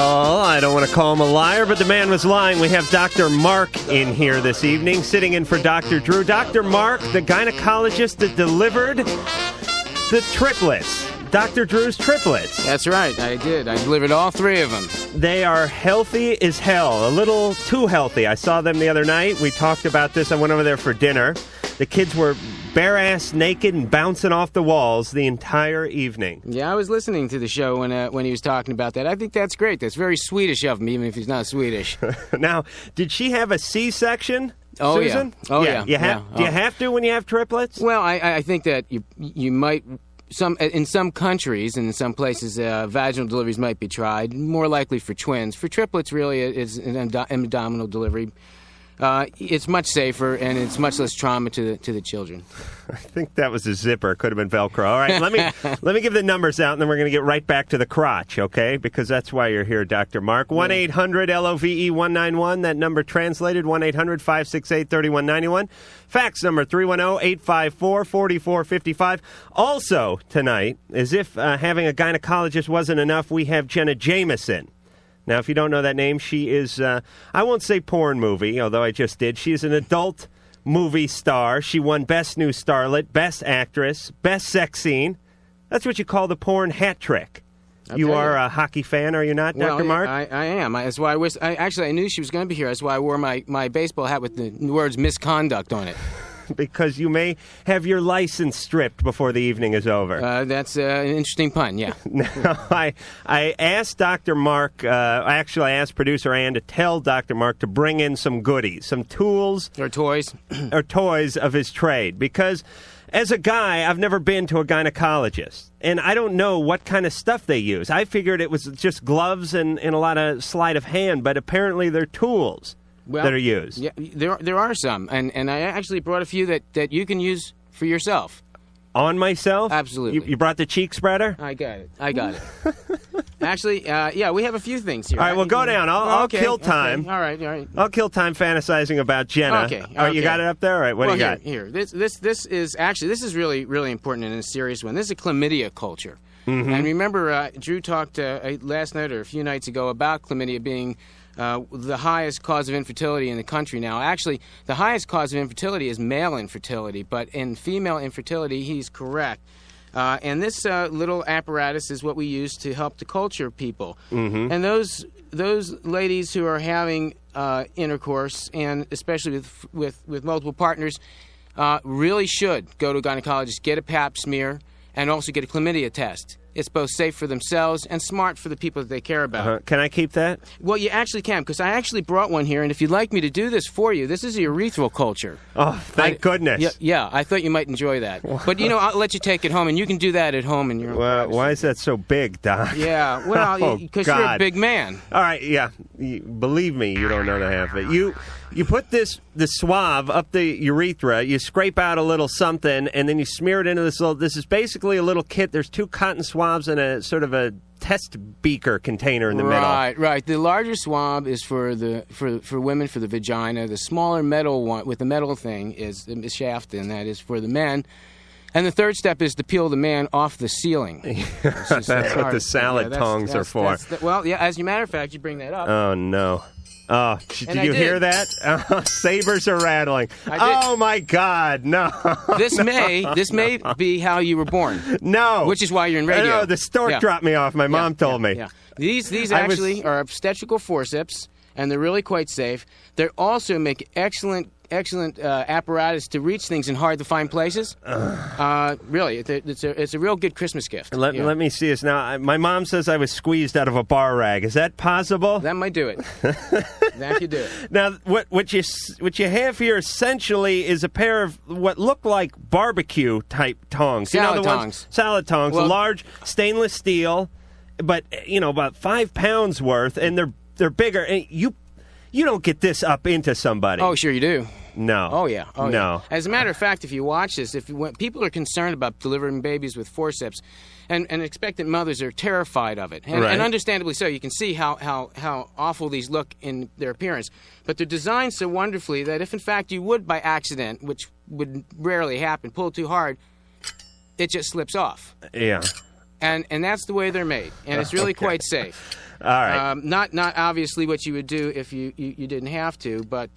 Well, I don't want to call him a liar, but the man was lying. We have Dr. Mark in here this evening, sitting in for Dr. Drew. Dr. Mark, the gynecologist that delivered the triplets. Dr. Drew's triplets. That's right, I did. I delivered all three of them. They are healthy as hell, a little too healthy. I saw them the other night. We talked about this. I went over there for dinner. The kids were bare-ass naked and bouncing off the walls the entire evening. Yeah, I was listening to the show when he was talking about that. I think that's great. That's very Swedish of him, even if he's not Swedish. Now, did she have a C-section? Oh, Susan? yeah. Oh, yeah. Do you have to when you have triplets? Well, I think that you might... in some countries and in some places, vaginal deliveries might be tried, more likely for twins. For triplets, really, it's an abdominal delivery. It's much safer, and it's much less trauma to the children. I think that was a zipper. Could have been Velcro. All right, let me give the numbers out, and then we're going to get right back to the crotch, okay? Because that's why you're here, Dr. Mark. 1-800-LOVE-191. That number translated, 1-800-568-3191. Fax number 310-854-4455. Also tonight, as if having a gynecologist wasn't enough, we have Jenna Jameson. Now, if you don't know that name, she is, I won't say porn movie, although I just did. She is an adult movie star. She won Best New Starlet, Best Actress, Best Sex Scene. That's what you call the porn hat trick. You are a hockey fan, are you not, Dr. Mark? I am. That's why I knew she was going to be here. That's why I wore my baseball hat with the words misconduct on it. Because you may have your license stripped before the evening is over. That's an interesting pun, yeah. Now, I asked Dr. Mark, I asked producer Ann to tell Dr. Mark to bring in some goodies, some tools. Or toys. Or toys of his trade. Because as a guy, I've never been to a gynecologist. And I don't know what kind of stuff they use. I figured it was just gloves and a lot of sleight of hand, but apparently they're tools. That are used. Yeah, there are some, and I actually brought a few that you can use for yourself. On myself? Absolutely. You brought the cheek spreader? I got it. Actually, yeah, we have a few things here. All right, well, go down. I'll kill time. Okay. All right. I'll kill time fantasizing about Jenna. Okay. All right, you got it up there? All right, what do you got? Here. This is really, really important and a serious one. This is a chlamydia culture. Mm-hmm. And remember, Drew talked last night or a few nights ago about chlamydia being the highest cause of infertility in the country now. Actually, the highest cause of infertility is male infertility, but in female infertility, he's correct. And this little apparatus is what we use to help to culture people. Mm-hmm. And those ladies who are having intercourse, and especially with multiple partners, really should go to a gynecologist, get a pap smear, and also get a chlamydia test. It's both safe for themselves and smart for the people that they care about. Can I keep that? Well, you actually can, because I actually brought one here, and if you'd like me to do this for you, this is a urethral culture. Oh, thank goodness. Yeah, I thought you might enjoy that. But, I'll let you take it home, and you can do that at home in your own privacy. Why is that so big, Doc? Yeah, well, because you're a big man. All right, yeah. Believe me, you don't know the half of it. You put the swab up the urethra, you scrape out a little something, and then you smear it into this is basically a little kit. There's 2 cotton swabs and a sort of a test beaker container in the middle. Right. The larger swab is for women for the vagina. The smaller metal one with the metal thing is the shaft, and that is for the men. And the third step is to peel the man off the ceiling. That's what the salad tongs are for. As a matter of fact, you bring that up. Oh, no. Oh, did you hear that? Sabers are rattling. Oh my God, no! This may be how you were born. No, which is why you're in radio. No, the stork dropped me off. My mom told me. Yeah. These actually are obstetrical forceps, and they're really quite safe. They also make excellent apparatus to reach things in hard to find places. Really, it's a real good Christmas gift. Let me see this now. My mom says I was squeezed out of a bar rag. Is that possible? That might do it. That could do it. Now, what you have here essentially is a pair of what look like barbecue type tongs. Salad tongs. Salad tongs, large stainless steel, but about 5 pounds worth, and they're bigger. And you don't get this up into somebody. Oh, sure you do. No. Oh, yeah. No. Yeah. As a matter of fact, if you watch this, when people are concerned about delivering babies with forceps, and expectant mothers are terrified of it, and understandably so. You can see how awful these look in their appearance. But they're designed so wonderfully that if, in fact, you would, by accident, which would rarely happen, pull too hard, it just slips off. Yeah. and that's the way they're made, and it's really quite safe. All right. Not obviously what you would do if you didn't have to, but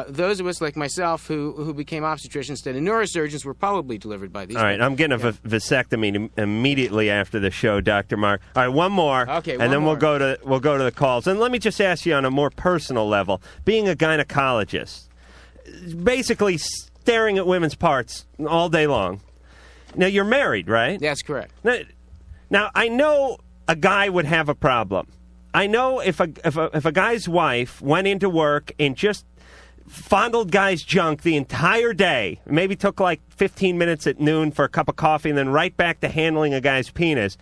those of us like myself who became obstetricians instead of neurosurgeons were probably delivered by these. All right, I'm getting a vasectomy immediately after the show, Dr. Mark. All right, one more, okay, and then more. we'll go to the calls. And let me just ask you on a more personal level, being a gynecologist, basically staring at women's parts all day long. Now, you're married, right? That's correct. Now I know a guy would have a problem. I know if a guy's wife went into work and just fondled guy's junk the entire day, maybe took like 15 minutes at noon for a cup of coffee and then right back to handling a guy's penis,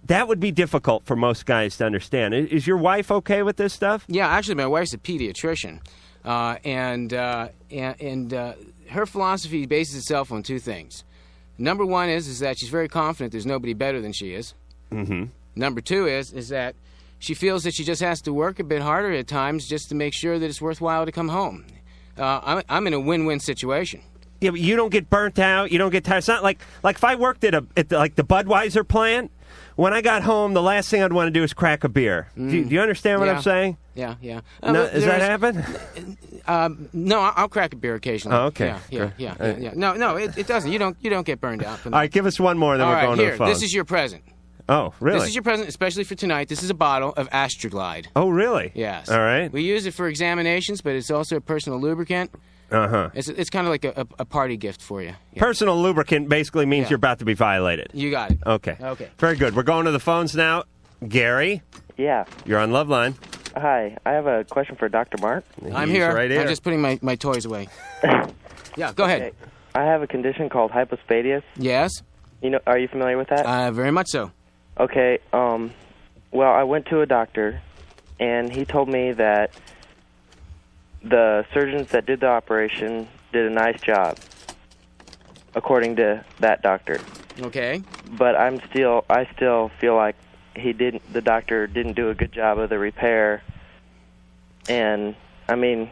that would be difficult for most guys to understand. Is your wife okay with this stuff? Yeah, actually, my wife's a pediatrician, and her philosophy bases itself on two things. Number one is that she's very confident there's nobody better than she is. Mm-hmm. Number two is that she feels that she just has to work a bit harder at times just to make sure that it's worthwhile to come home. I'm in a win-win situation. Yeah, but you don't get burnt out. You don't get tired. It's not like if I worked at like the Budweiser plant. When I got home, the last thing I'd want to do is crack a beer. Do you understand what I'm saying? Yeah. No, does that happen? No, I'll crack a beer occasionally. Oh, okay. Yeah. No, it doesn't. You don't get burned out from that. All right, give us one more, then we're going here, to the phone. This is your present. Oh, really? This is your present, especially for tonight. This is a bottle of Astroglide. Oh, really? Yes. All right. We use it for examinations, but it's also a personal lubricant. Uh-huh. It's kind of like a party gift for you. Yeah. Personal lubricant basically means you're about to be violated. You got it. Okay. Okay. Very good. We're going to the phones now. Gary? Yeah. You're on LoveLine. Hi. I have a question for Dr. Mark. I'm He's here. right here. I'm just putting my toys away. Yeah, go ahead. Okay. I have a condition called hypospadias. Yes? Are you familiar with that? Very much so. Okay. Well, I went to a doctor, and he told me that the surgeons that did the operation did a nice job, according to that doctor. Okay. But I still feel like the doctor didn't do a good job of the repair. And I mean,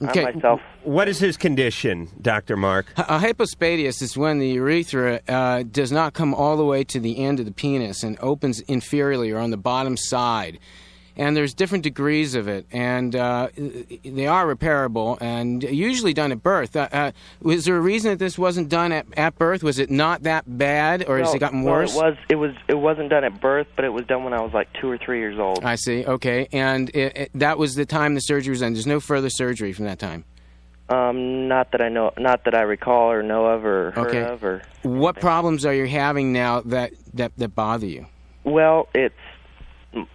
Okay. I myself. What is his condition, Dr. Mark? Hypospadias is when the urethra does not come all the way to the end of the penis and opens inferiorly or on the bottom side. And there's different degrees of it, and they are repairable and usually done at birth. Was there a reason that this wasn't done at birth? Was it not that bad, or has it gotten worse? It wasn't done at birth, but it was done when I was like 2 or 3 years old. I see. Okay, and that was the time the surgery was done. There's no further surgery from that time. Not that I know, not that I recall or know of or heard of. Or what problems are you having now that bother you? Well,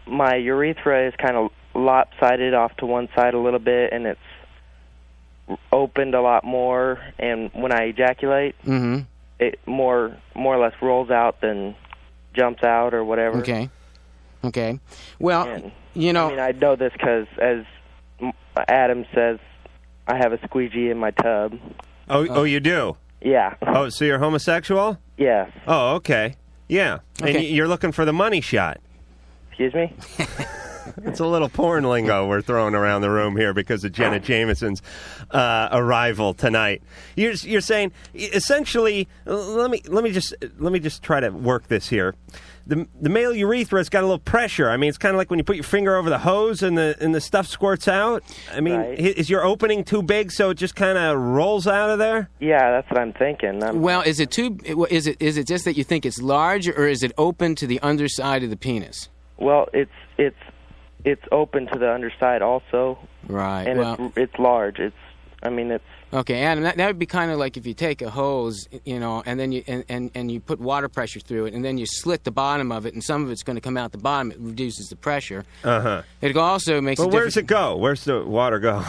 my urethra is kind of lopsided off to one side a little bit, and it's opened a lot more. And when I ejaculate, it more or less rolls out than jumps out or whatever. Okay. Well, I mean, I know this because, as Adam says, I have a squeegee in my tub. Oh, you do? Yeah. Oh, so you're homosexual? Yes. Oh, okay. Yeah. Okay. And you're looking for the money shot. Excuse me? It's a little porn lingo we're throwing around the room here because of Jenna Jameson's arrival tonight. You're saying essentially. Let me just try to work this here. The male urethra's got a little pressure. I mean, it's kind of like when you put your finger over the hose and the stuff squirts out. I mean, right. Is your opening too big so it just kind of rolls out of there? Yeah, that's what I'm thinking. Well, is it is it just that you think it's large, or is it open to the underside of the penis? Well, it's open to the underside also. Right. And it's large. It's okay, Adam. That would be kind of like if you take a hose, and then you put water pressure through it, and then you slit the bottom of it, and some of it's going to come out the bottom. It reduces the pressure. It also makes. Well, where's it go? Where's the water go?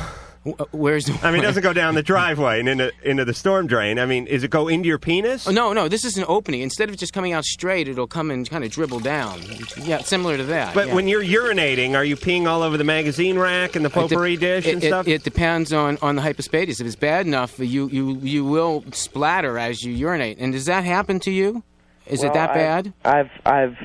Where's the? I mean, it doesn't go down the driveway and into the storm drain. I mean, does it go into your penis? Oh, no. This is an opening. Instead of just coming out straight, it'll come and kind of dribble down. Yeah, similar to that. But yeah. when you're urinating, are you peeing all over the magazine rack and the potpourri dish and stuff? It depends on the hypospadias. If it's bad enough, you will splatter as you urinate. And does that happen to you? Is it that bad? I've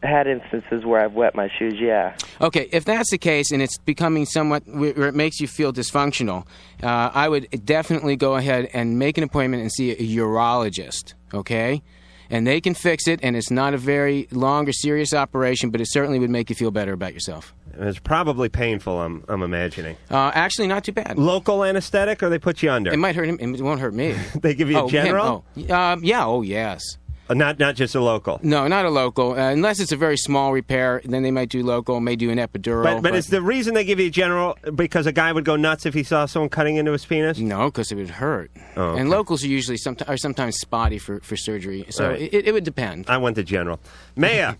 had instances where I've wet my shoes, yeah. Okay, if that's the case and it's becoming somewhat where it makes you feel dysfunctional, I would definitely go ahead and make an appointment and see a urologist, okay? and they can fix it, and it's not a very long or serious operation, but it certainly would make you feel better about yourself. It's probably painful, I'm imagining. Actually, not too bad. Local anesthetic, or they put you under? It might hurt him. It won't hurt me. They give you a general? Yeah. Oh, yes. Not just a local? No, not a local. Unless it's a very small repair, then they might do local, may do an epidural. But is the reason they give you a general because a guy would go nuts if he saw someone cutting into his penis? No, because it would hurt. Oh, okay. And locals are usually sometimes spotty for surgery, so right. it would depend. I went to general. Maya.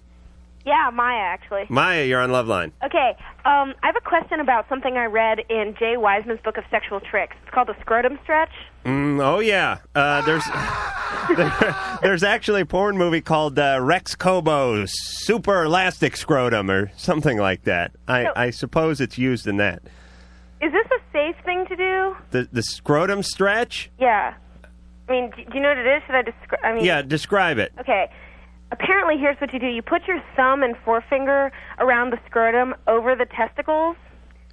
Yeah, Maya, actually. Maya, you're on LoveLine. Okay, I have a question about something I read in Jay Wiseman's book of sexual tricks. It's called the scrotum stretch. Oh, yeah. There's actually a porn movie called Rex Kobo's Super Elastic Scrotum or something like that. I suppose it's used in that. Is this a safe thing to do? The scrotum stretch? Yeah. I mean, do you know what it is? Should I describe? Yeah, describe it. Okay. Apparently, here's what you do. You put your thumb and forefinger around the scrotum over the testicles,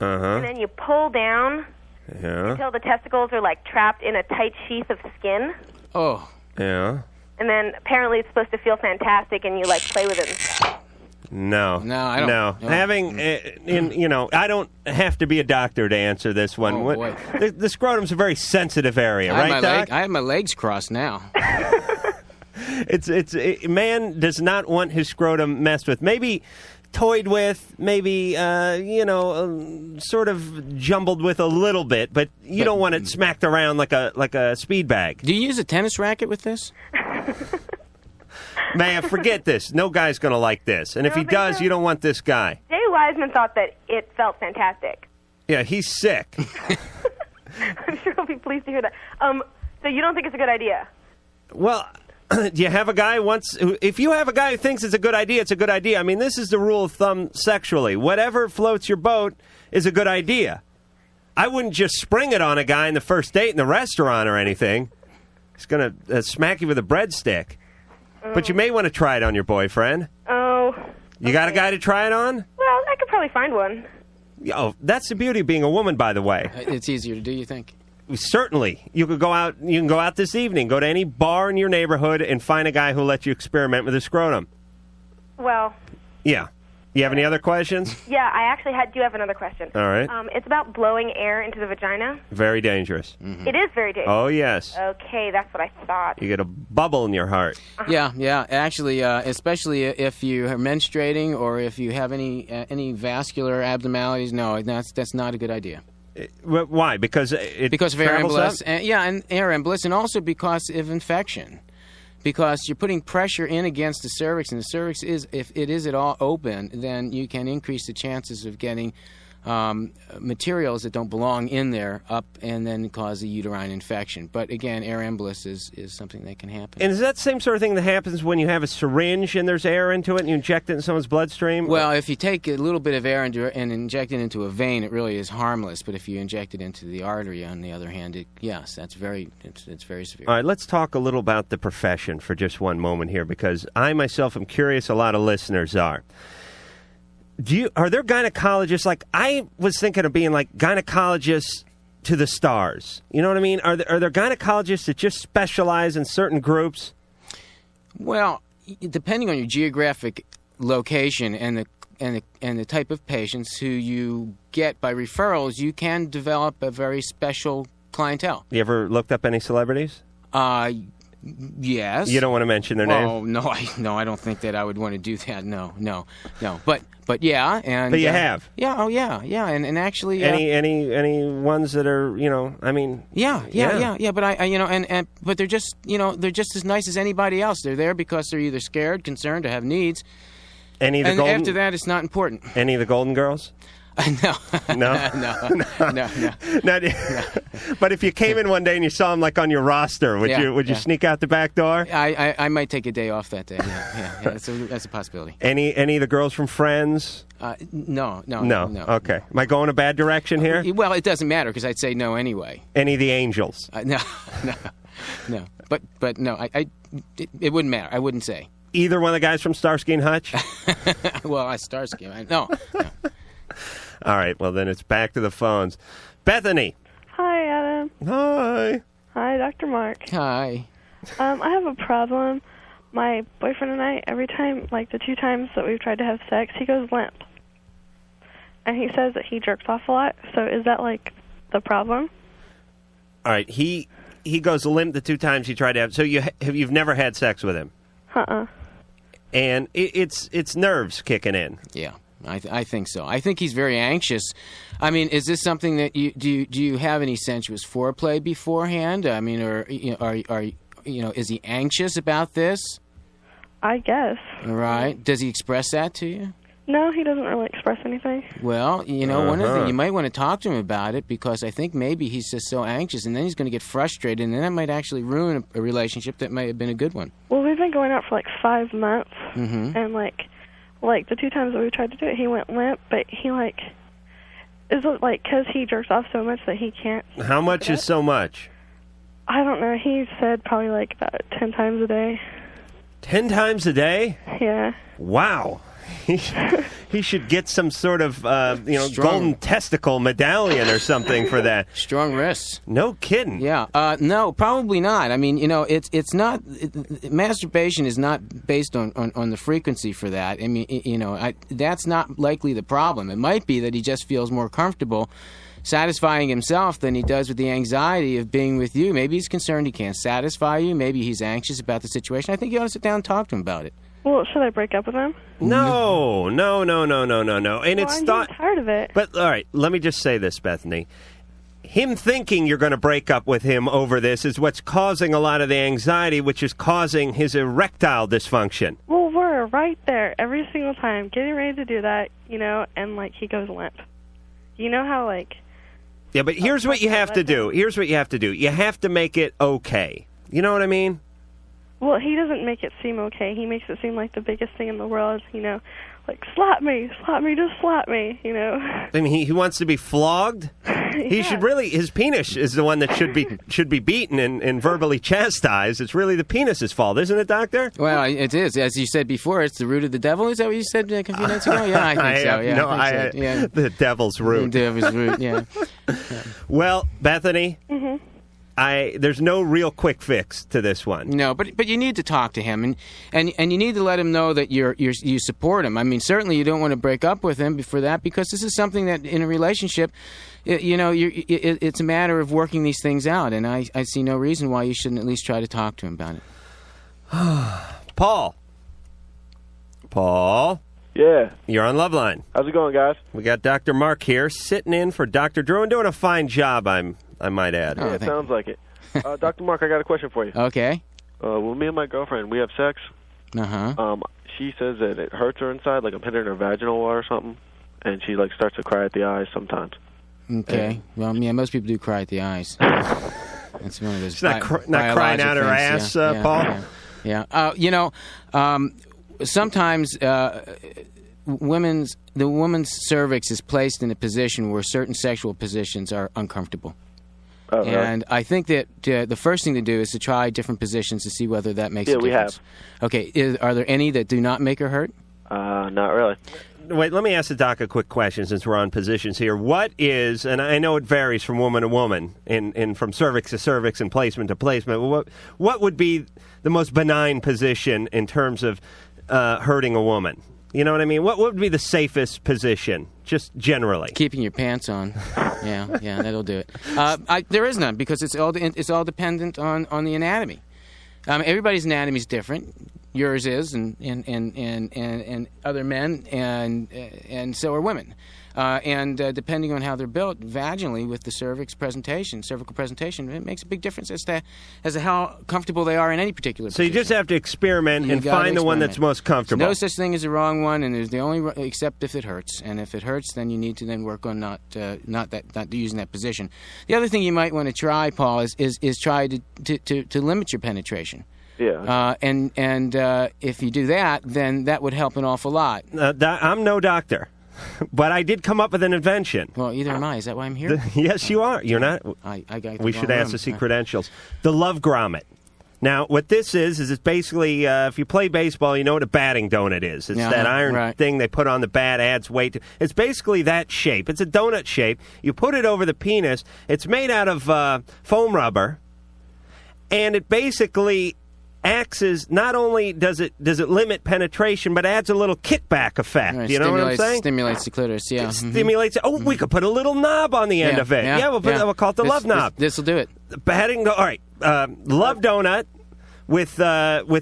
and then you pull down until the testicles are, like, trapped in a tight sheath of skin. Oh. Yeah. And then apparently it's supposed to feel fantastic, and you, like, play with it. No, I don't. No, having I don't have to be a doctor to answer this one. Oh, boy. The scrotum's a very sensitive area, right, Doc? I have my legs crossed now. Man does not want his scrotum messed with. Maybe toyed with, maybe sort of jumbled with a little bit, but you don't want it smacked around like a speed bag. Do you use a tennis racket with this? Man, forget this. No guy's going to like this. And if he does, you don't want this guy. Jay Wiseman thought that it felt fantastic. Yeah, he's sick. I'm sure he'll be pleased to hear that. So you don't think it's a good idea? Well, do you have a guy if you have a guy who thinks it's a good idea, it's a good idea. I mean, this is the rule of thumb sexually. Whatever floats your boat is a good idea. I wouldn't just spring it on a guy in the first date in the restaurant or anything. He's going to smack you with a breadstick. But you may want to try it on your boyfriend. Oh. You got a guy to try it on? Well, I could probably find one. Oh, that's the beauty of being a woman, by the way. It's easier to do, you think? Certainly. You can go out this evening, go to any bar in your neighborhood and find a guy who'll let you experiment with his scrotum. Well. Yeah. You have any other questions? Yeah, I actually do have another question. All right. It's about blowing air into the vagina. Very dangerous. Mm-hmm. It is very dangerous. Oh, yes. Okay, that's what I thought. You get a bubble in your heart. Yeah. Actually, especially if you are menstruating or if you have any vascular abnormalities, no, that's not a good idea. Why? Because of air embolus, and air embolus, and also because of infection. Because you're putting pressure in against the cervix, and the cervix if it is at all open, then you can increase the chances of getting materials that don't belong in there up and then cause a uterine infection. But again, air embolus is something that can happen. And is that the same sort of thing that happens when you have a syringe and there's air into it and you inject it in someone's bloodstream? Well, if you take a little bit of air and inject it into a vein, it really is harmless. But if you inject it into the artery, on the other hand, it's very severe. All right, let's talk a little about the profession for just one moment here, because I myself am curious, a lot of listeners are. Are there gynecologists, like I was thinking of being like gynecologists to the stars? You know what I mean? Are there gynecologists that just specialize in certain groups? Well, depending on your geographic location and the type of patients who you get by referrals, you can develop a very special clientele. You ever looked up any celebrities? Yes. You don't want to mention their name? Oh, no, I don't think that I would want to do that. No. But yeah, and but you have. Yeah, and actually any ones that are, I mean. Yeah. But but they're just as nice as anybody else. They're there because they're either scared, concerned, or have needs. After that, it's not important. Any of the Golden Girls? No. But if you came in one day and you saw him like on your roster, would you sneak out the back door? I might take a day off that day. Yeah. That's a possibility. Any of the girls from Friends? No. Okay. Am I going a bad direction here? Well, it doesn't matter because I'd say no anyway. Any of the Angels? No. But no, it wouldn't matter. I wouldn't say. Either one of the guys from Starsky and Hutch? Well, Starsky. No. All right, well, then it's back to the phones. Bethany. Hi, Adam. Hi. Hi, Dr. Mark. Hi. I have a problem. my boyfriend and I, every time, like the 2 times that we've tried to have sex, he goes limp. And he says that he jerks off a lot. So is that like the problem? All right, he goes limp the 2 times you tried to have. So you've never had sex with him? And it's nerves kicking in. Yeah, I think so. I think he's very anxious. I mean, is this something that do you have any sensuous foreplay beforehand? I mean, or is he anxious about this? I guess. All right. Does he express that to you? No, he doesn't really express anything. Well, one of the things, you might want to talk to him about it, because I think maybe he's just so anxious, and then he's going to get frustrated, and then that might actually ruin a relationship that might have been a good one. Well, we've been going out for like 5 months, and like the 2 times that we tried to do it, he went limp, but he is it like because he jerks off so much that he can't? How much is so much? I don't know. He said probably like about 10 times a day. 10 times a day? Yeah. Wow. He should get some sort of golden testicle medallion or something for that. Strong wrists. No kidding. Yeah. No, probably not. I mean, it's not. Masturbation is not based on the frequency for that. I mean, that's not likely the problem. It might be that he just feels more comfortable satisfying himself than he does with the anxiety of being with you. Maybe he's concerned he can't satisfy you. Maybe he's anxious about the situation. I think you ought to sit down and talk to him about it. Well, should I break up with him? No. And I'm tired of it. But, all right, let me just say this, Bethany. Him thinking you're going to break up with him over this is what's causing a lot of the anxiety, which is causing his erectile dysfunction. Well, we're right there every single time, getting ready to do that, and, he goes limp. You know how, Yeah, but here's what you have to do. Here's what you have to do. You have to make it okay. You know what I mean? Well, he doesn't make it seem okay. He makes it seem like the biggest thing in the world, slap me, just slap me, I mean, he wants to be flogged? He should really, his penis is the one that should be beaten and verbally chastised. It's really the penis's fault, isn't it, Doctor? Well, it is. As you said before, it's the root of the devil. Is that what you said a few minutes ago? Yeah, I think so. Yeah, the devil's root. The devil's root, yeah. Well, Bethany, there's no real quick fix to this one. No, but you need to talk to him, and you need to let him know that you support him. I mean, certainly you don't want to break up with him for that, because this is something that in a relationship, it's a matter of working these things out, and I see no reason why you shouldn't at least try to talk to him about it. Paul. Yeah. You're on LoveLine. How's it going, guys? We got Dr. Mark here, sitting in for Dr. Drew, and doing a fine job, I might add. Yeah, it sounds like it. Dr. Mark, I got a question for you. Okay. Well, me and my girlfriend, we have sex. She says that it hurts her inside, like I'm hitting her vaginal wall or something, and she starts to cry at the eyes sometimes. Okay. Well, yeah, most people do cry at the eyes. It's one of those. She's not crying out her ass, Paul? Yeah. Sometimes the woman's cervix is placed in a position where certain sexual positions are uncomfortable. And I think that the first thing to do is to try different positions to see whether that makes a difference. Yeah, we have. Okay. Are there any that do not make her hurt? Not really. Wait, let me ask the doc a quick question since we're on positions here. What is, and I know it varies from woman to woman, and from cervix to cervix and placement to placement, what would be the most benign position in terms of hurting a woman? You know what I mean? What would be the safest position, just generally? Keeping your pants on. Yeah, that'll do it. There is none, because it's all dependent on the anatomy. Everybody's anatomy is different. Yours is, and other men, and so are women. And depending on how they're built, vaginally with the cervical presentation, it makes a big difference as to how comfortable they are in any particular position. So you just have to experiment and find the one that's most comfortable. There's no such thing as a wrong one, and there's the only except if it hurts. And if it hurts, then you need to then work on not using that position. The other thing you might want to try, Paul, is try to limit your penetration. Yeah. Okay. And if you do that, then that would help an awful lot. I'm no doctor, but I did come up with an invention. Well, either am I. Is that why I'm here? Yes, you are. You're not. I got we should ask to see credentials. The Love Grommet. Now, what this is it's basically, if you play baseball, you know what a batting donut is. It's that iron thing they put on the bat, adds weight. It's basically that shape. It's a donut shape. You put it over the penis. It's made out of foam rubber, and it basically acts as not only does it limit penetration, but adds a little kickback effect. Right, you know what I'm saying? Stimulates the clitoris, yeah. It stimulates. Oh, we could put a little knob on the end of it. Yeah, we'll call it the love knob. This will do it. All right, love donut with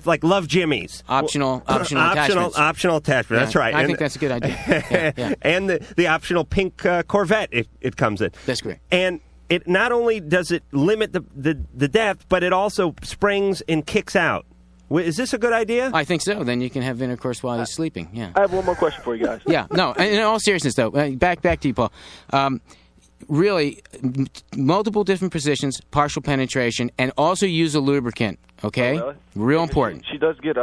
like love jimmies. Optional attachments. Optional attachment. That's right. I think that's a good idea. Yeah. And the optional pink Corvette it comes in. That's great. And it not only does it limit the depth, but it also springs and kicks out. Is this a good idea? I think so. Then you can have intercourse while he's sleeping. Yeah. I have one more question for you guys. Yeah. No. In all seriousness, though, back to you, Paul. Really, multiple different positions, partial penetration, and also use a lubricant. Okay. Oh, really? Real important. She does get.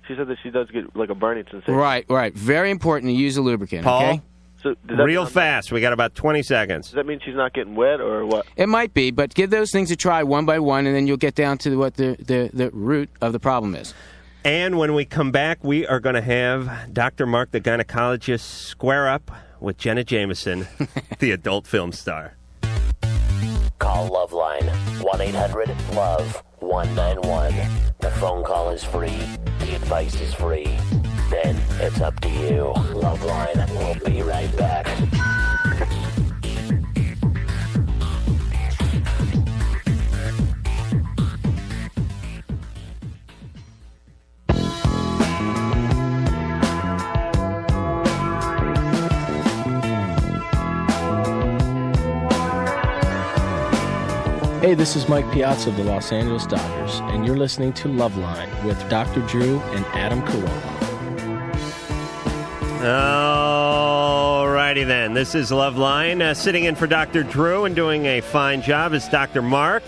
She said that she does get like a burning sensation. Right. Very important to use a lubricant. Paul? Okay. So real fast. We got about 20 seconds. Does that mean she's not getting wet or what? It might be, but give those things a try one by one, and then you'll get down to what the root of the problem is. And when we come back, we are going to have Dr. Mark, the gynecologist, square up with Jenna Jameson, the adult film star. Call LoveLine, 1-800-LOVE-191. The phone call is free. The advice is free. Then it's up to you. LoveLine will be right back. Hey, this is Mike Piazza of the Los Angeles Dodgers, and you're listening to LoveLine with Dr. Drew and Adam Carolla. Alrighty then. This is LoveLine. Sitting in for Dr. Drew and doing a fine job is Dr. Mark.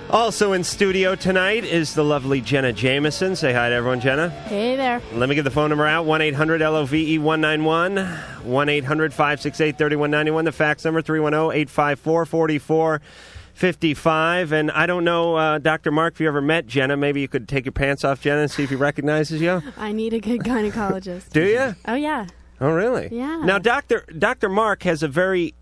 Also in studio tonight is the lovely Jenna Jameson. Say hi to everyone, Jenna. Hey there. Let me give the phone number out, 1-800-LOVE-191, 1-800-568-3191, the fax number, 310-854-4455. And I don't know, Dr. Mark, if you ever met Jenna, maybe you could take your pants off, Jenna, and see if he recognizes you. I need a good gynecologist. Do you? Oh, yeah. Oh, really? Yeah. Now, Dr. Mark has a very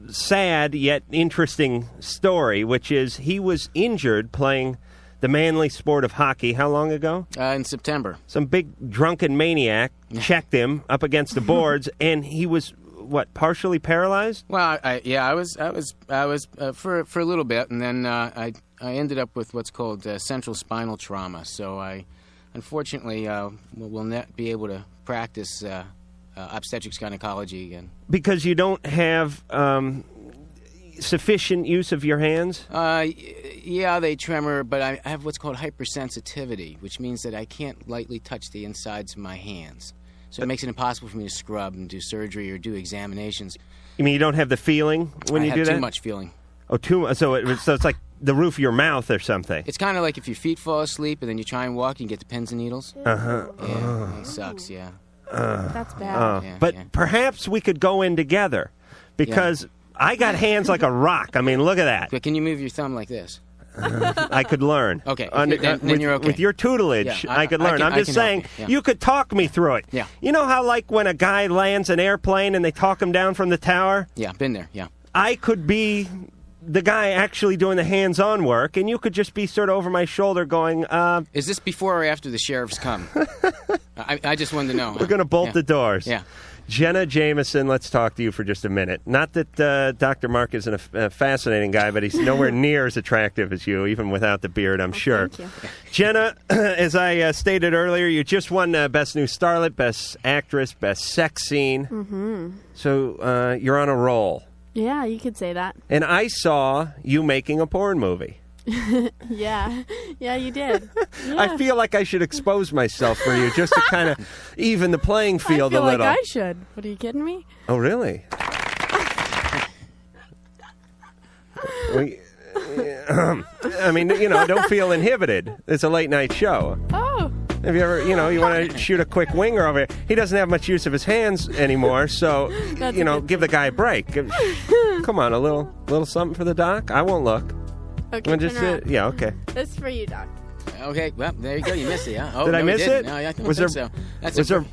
sad yet interesting story, which is he was injured playing the manly sport of hockey. How long ago? In September. Some big drunken maniac checked him up against the boards, and he was partially paralyzed? Well, I was for a little bit, and then I ended up with what's called central spinal trauma. So I, unfortunately, will not be able to practice obstetrics gynecology again. Because you don't have sufficient use of your hands? Yeah, they tremor, but I have what's called hypersensitivity, which means that I can't lightly touch the insides of my hands. So it makes it impossible for me to scrub and do surgery or do examinations. You mean you don't have the feeling when you do that? I have too much feeling. Oh, so it's like the roof of your mouth or something. It's kind of like if your feet fall asleep and then you try and walk and get the pins and needles. Uh-huh. Yeah, it sucks, yeah. That's bad. But perhaps we could go in together because I got hands like a rock. I mean, look at that. But can you move your thumb like this? I could learn. Okay, then you're okay. With your tutelage, I could learn. I'm just saying, you could talk me through it. Yeah. You know how, like, when a guy lands an airplane and they talk him down from the tower? Yeah, been there, yeah. I could be the guy actually doing the hands-on work, and you could just be sort of over my shoulder going, Is this before or after the sheriffs come? I just wanted to know. We're going to bolt the doors. Yeah. Jenna Jameson, let's talk to you for just a minute. Not that Dr. Mark isn't a fascinating guy, but he's nowhere near as attractive as you, even without the beard, I'm sure. Thank you. Jenna, as I stated earlier, you just won Best New Starlet, Best Actress, Best Sex Scene. Mm-hmm. So you're on a roll. Yeah, you could say that. And I saw you making a porn movie. Yeah, you did. Yeah. I feel like I should expose myself for you just to kind of even the playing field a little. I feel like I should. What, are you kidding me? Oh, really? I mean, don't feel inhibited. It's a late night show. Oh. Have you ever, you want to shoot a quick winger over here? He doesn't have much use of his hands anymore, so, give the guy a break. Come on, a little something for the doc? I won't look. Okay, just yeah, okay. This is for you, Doc. Okay, well, there you go. You missed it, yeah? Oh, Did I miss it? No, I don't think so.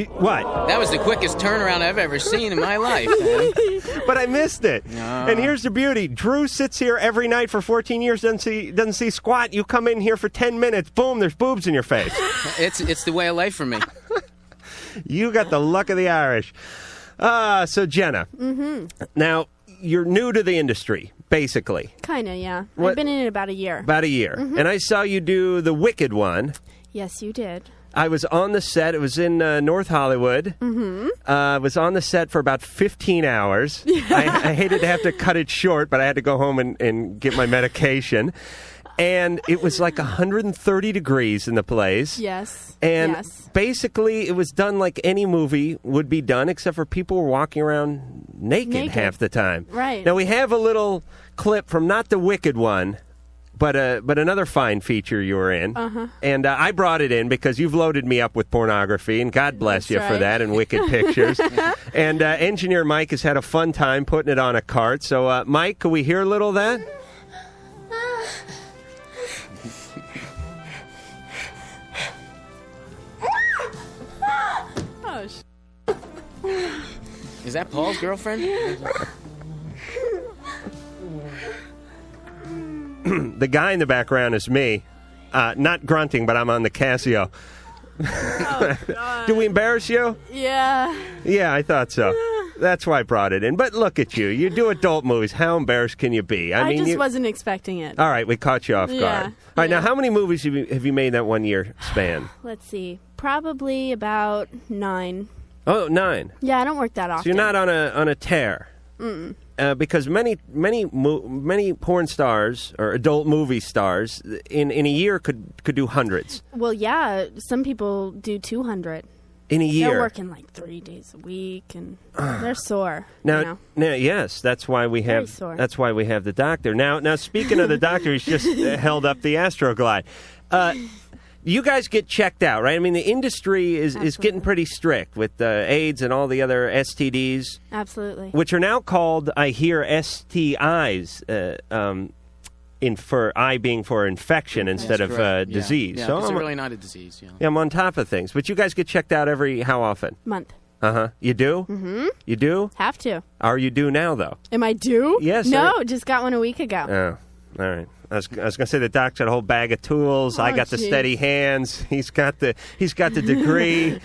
What? That was the quickest turnaround I've ever seen in my life. But I missed it. No. And here's the beauty. Drew sits here every night for 14 years, doesn't see squat. You come in here for 10 minutes, boom, there's boobs in your face. It's the way of life for me. You got the luck of the Irish. So, Jenna, now, you're new to the industry, basically. Kind of, yeah. What? I've been in it about a year. About a year. And I saw you do the Wicked one. Yes, you did. I was on the set. It was in North Hollywood. I was on the set for about 15 hours. I hated to have to cut it short, but I had to go home and get my medication. And it was like 130 degrees in the place. Yes. And yes. basically, it was done like any movie would be done, except for people were walking around naked half the time. Right. Now, we have a little clip from not the Wicked one, but another fine feature you were in. And I brought it in because you've loaded me up with pornography, and God bless you for that, and Wicked pictures. And engineer Mike has had a fun time putting it on a cart. So, Mike, can we hear a little of that? Is that Paul's girlfriend? The guy in the background is me. Not grunting, but I'm on the Casio. Oh, God. Do we embarrass you? Yeah. Yeah, I thought so. That's why I brought it in. But look at you. You do adult movies. How embarrassed can you be? I mean, just wasn't expecting it. All right, we caught you off guard. Yeah, All right, now how many movies have you made in that 1 year span? Let's see. Probably about 9. Oh, 9. Yeah, I don't work that often. So you're not on a tear. Because many porn stars or adult movie stars in a year could do hundreds. Well, yeah, some people do 200. In a year. They're working like 3 days a week, and they're sore. Now, yes, that's why we have the doctor. Now, speaking of the doctor, he's just held up the Astroglide. You guys get checked out, right? I mean, the industry is getting pretty strict with AIDS and all the other STDs. Absolutely. Which are now called, I hear, STIs, for I being for infection instead of disease. Yeah, so it's really not a disease. Yeah. Yeah, I'm on top of things. But you guys get checked out how often? Month. You do? Mm-hmm. You do? Have to. Are you due now, though? Am I due? Yes. No, just got one a week ago. Oh, all right. I was going to say the doc's got a whole bag of tools. I got the steady hands. He's got the degree.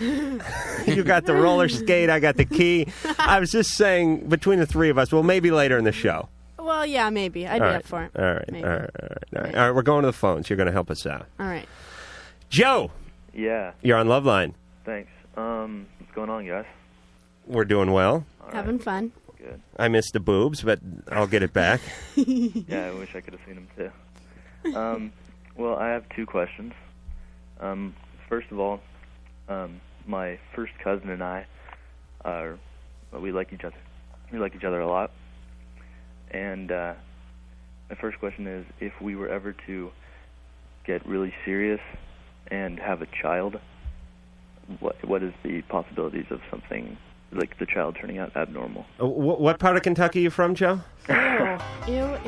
You got the roller skate. I got the key. I was just saying between the three of us. Well, maybe later in the show. Well, yeah, maybe. I'd be up for it. All right. We're going to the phones. You're going to help us out. All right. Joe. Yeah. You're on LoveLine. Thanks. What's going on, guys? We're doing well. Having fun. Good. I missed the boobs, but I'll get it back. Yeah, I wish I could have seen them too. Well, I have 2 questions. First of all, my first cousin and I we like each other. We like each other a lot. And my first question is, if we were ever to get really serious and have a child, what is the possibilities of something like the child turning out abnormal? What part of Kentucky are you from, Joe? Ew.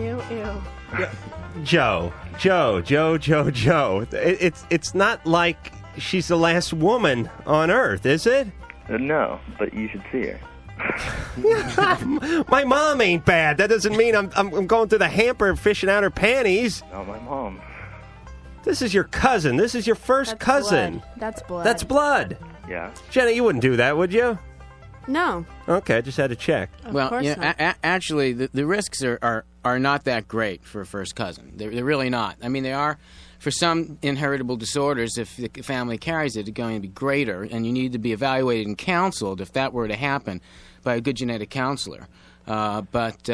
Joe. It's not like she's the last woman on Earth, is it? No, but you should see her. My mom ain't bad. That doesn't mean I'm going through the hamper fishing out her panties. Not my mom. This is your cousin. This is your first cousin. Blood. That's blood. That's blood. Yeah. Jenna, you wouldn't do that, would you? No. Okay, I just had to check. Of course not. Actually, the risks are not that great for a first cousin. They're really not. I mean, they are for some inheritable disorders. If the family carries it, it's going to be greater, and you need to be evaluated and counseled if that were to happen by a good genetic counselor. But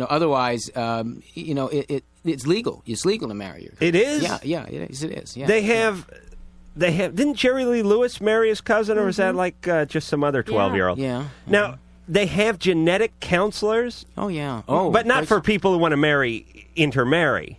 otherwise, it's legal. It's legal to marry your cousin. It is? Yeah, it is. Yeah. They have. Didn't Jerry Lee Lewis marry his cousin, or was that like just some other 12-year-old? Yeah. Now, they have genetic counselors? Oh, yeah. But not for people who want to intermarry.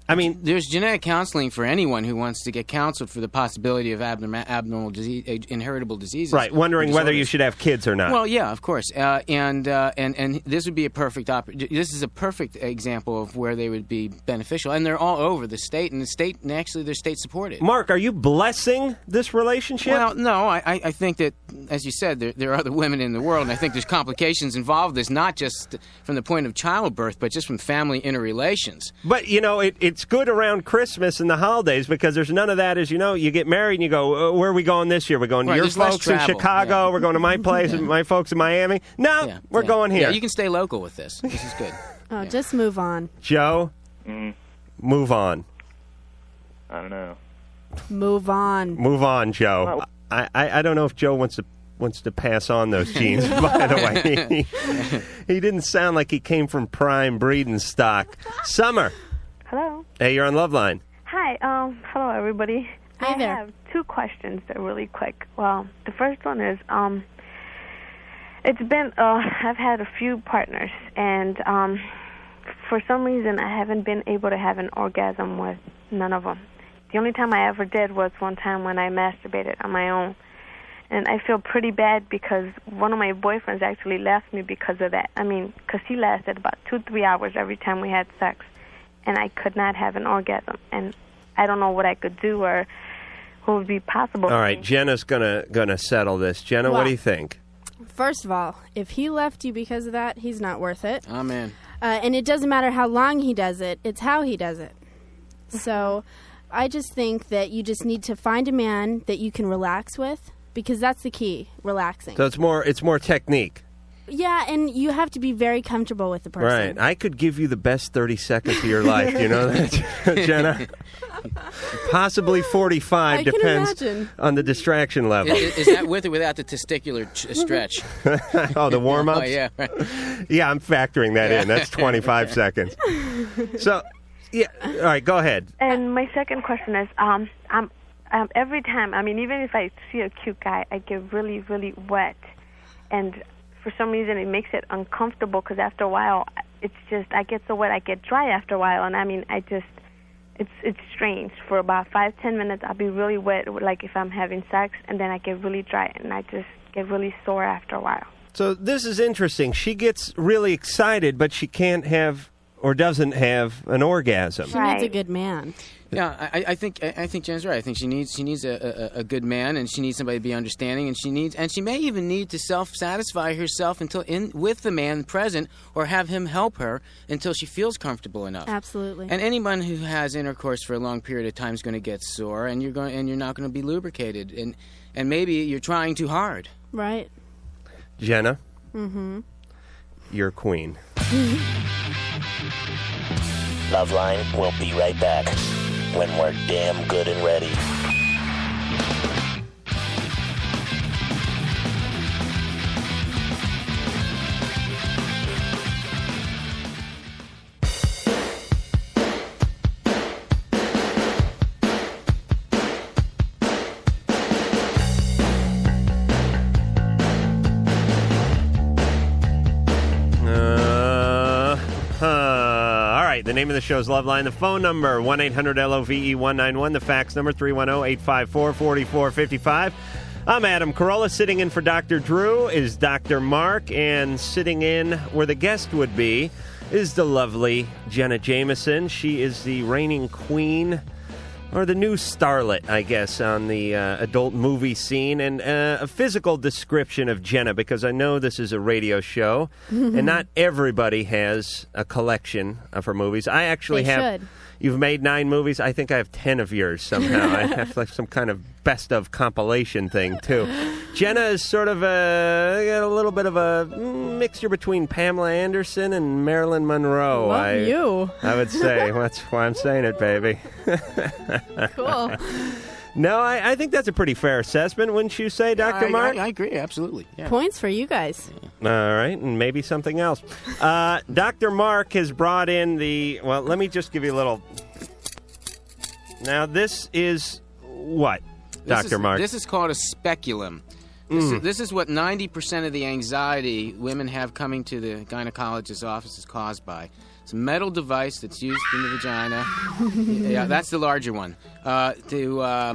I mean, there's genetic counseling for anyone who wants to get counseled for the possibility of abnormal disease, inheritable diseases. Right, wondering whether you should have kids or not. Well, yeah, of course. And this would be a perfect this is a perfect example of where they would be beneficial. And they're all over the state, and actually they're state supported. Mark, are you blessing this relationship? Well, no, I think that, as you said, there are other women in the world, and I think there's complications involved with this, not just from the point of childbirth, but just from family interrelations. But, you know, it's good around Christmas and the holidays because there's none of that. As you know, you get married and you go, where are we going this year? We're going to your folks in Chicago. Yeah. We're going to my place and my folks in Miami. No, we're going here. Yeah, you can stay local with this. This is good. Just move on. Joe, move on. I don't know. Move on. Move on, Joe. I don't know if Joe wants to pass on those genes, by the way. He didn't sound like he came from prime breeding stock. Summer. Hello. Hey, you're on LoveLine. Hi. Hello, everybody. Hi there. I have two questions that are really quick. Well, the first one is, it's been, I've had a few partners, and for some reason I haven't been able to have an orgasm with none of them. The only time I ever did was one time when I masturbated on my own. And I feel pretty bad because one of my boyfriends actually left me because of that. I mean, because he lasted about 2-3 hours every time we had sex. And I could not have an orgasm. And I don't know what I could do or what would be possible. All right, Jenna's gonna settle this. Jenna, what do you think? First of all, if he left you because of that, he's not worth it. Amen. And it doesn't matter how long he does it, it's how he does it. So I just think that you just need to find a man that you can relax with, because that's the key, relaxing. So it's more technique. Yeah, and you have to be very comfortable with the person. Right. I could give you the best 30 seconds of your life. You know that, Jenna? Possibly 45, depends on the distraction level. Is that with or without the testicular stretch? Oh, the warm-ups? Oh, yeah, right. Yeah, I'm factoring that in. That's 25 seconds. So, yeah, all right, go ahead. And my second question is, every time, I mean, even if I see a cute guy, I get really, really wet. And for some reason, it makes it uncomfortable because after a while, it's just, I get so wet, I get dry after a while. And I mean, it's strange. For about 5-10 minutes, I'll be really wet, like if I'm having sex, and then I get really dry, and I just get really sore after a while. So this is interesting. She gets really excited, but she can't have or doesn't have an orgasm. She needs a good man. Yeah, I think Jen's right. I think she needs a good man, and she needs somebody to be understanding, and she may even need to satisfy herself with the man present, or have him help her until she feels comfortable enough. Absolutely. And anyone who has intercourse for a long period of time is going to get sore, and you're not going to be lubricated, and maybe you're trying too hard. Right. Jenna. Mm-hmm. You're queen. LoveLine will be right back when we're damn good and ready. The name of the show is LoveLine. The phone number, 1-800-LOVE-191. The fax number, 310-854-4455. I'm Adam Carolla. Sitting in for Dr. Drew is Dr. Mark. And sitting in where the guest would be is the lovely Jenna Jameson. She is the reigning queen, or the new starlet, I guess, on the adult movie scene. And a physical description of Jenna, because I know this is a radio show, and not everybody has a collection of her movies. I actually have. You've made 9 movies. I think I have 10 of yours somehow. I have like some kind of best of compilation thing, too. Jenna is sort of a little bit of a mixture between Pamela Anderson and Marilyn Monroe. I would say. That's why I'm saying it, baby. Cool. No, I think that's a pretty fair assessment, wouldn't you say, Dr. Mark? I agree, absolutely. Yeah. Points for you guys. All right, and maybe something else. Dr. Mark has brought in well, let me just give you a little. Now, this is what, Dr. Mark? This is called a speculum. This is what 90% of the anxiety women have coming to the gynecologist's office is caused by. It's a metal device that's used in the vagina. Yeah, that's the larger one. To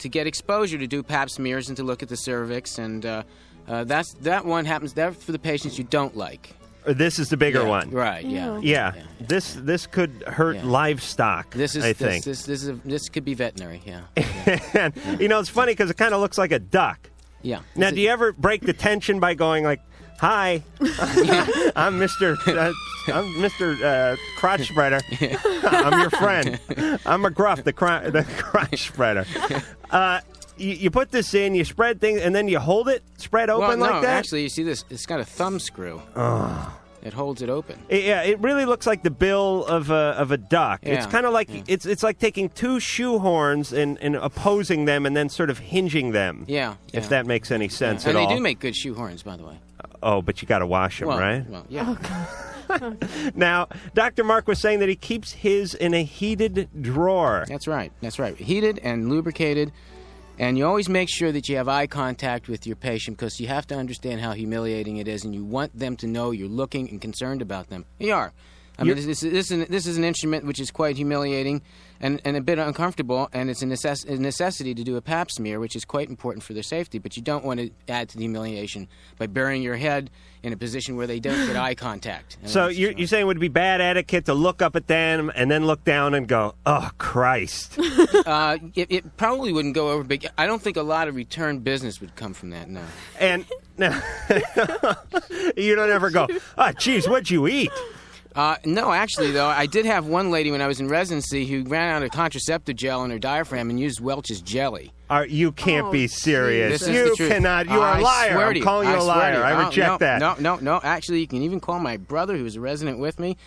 get exposure to do pap smears and to look at the cervix, and that one happens. That's for the patients you don't like. This is the bigger one, right? Yeah. Yeah. This could hurt livestock. I think this could be veterinary. Yeah. And, it's funny because it kind of looks like a duck. Yeah. Now, do you ever break the tension by going like, "Hi, I'm Mr. Crotch Spreader. I'm your friend. I'm McGruff, the crotch spreader." You put this in, you spread things, and then you hold it spread open like that? Actually, you see this? It's got a thumb screw. Oh. It holds it open. Yeah, it really looks like the bill of a duck. Yeah. It's kind of like it's like taking two shoe horns and opposing them and then sort of hinging them. Yeah. If that makes any sense at all. all. And they do make good shoe horns, by the way. Oh, but you got to wash them, right? Well, yeah. Now, Dr. Mark was saying that he keeps his in a heated drawer. That's right. Heated and lubricated. And you always make sure that you have eye contact with your patient because you have to understand how humiliating it is, and you want them to know you're looking and concerned about them. You are. I mean, this is an instrument which is quite humiliating and a bit uncomfortable, and it's a necessity to do a pap smear, which is quite important for their safety. But you don't want to add to the humiliation by burying your head in a position where they don't get eye contact. So you're saying it would be bad etiquette to look up at them and then look down and go, "Oh, Christ." It probably wouldn't go over big. I don't think a lot of return business would come from that, no. And now, you don't ever go, "Oh, geez, what'd you eat?" No, actually, though, I did have one lady when I was in residency who ran out of contraceptive gel in her diaphragm and used Welch's jelly. You can't be serious. This is You the truth. cannot. You are a liar. I'm calling you a liar. I reject that. No. Actually, you can even call my brother, who was a resident with me,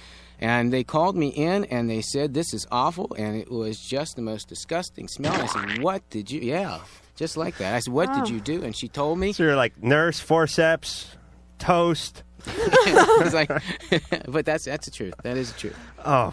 and they called me in and they said, "This is awful," and it was just the most disgusting smell. And I said, "What did you?" Yeah, just like that. I said, "What did you do?" And she told me. So you're like, nurse, forceps, toast. I was like, but that's the truth. That is the truth. Oh,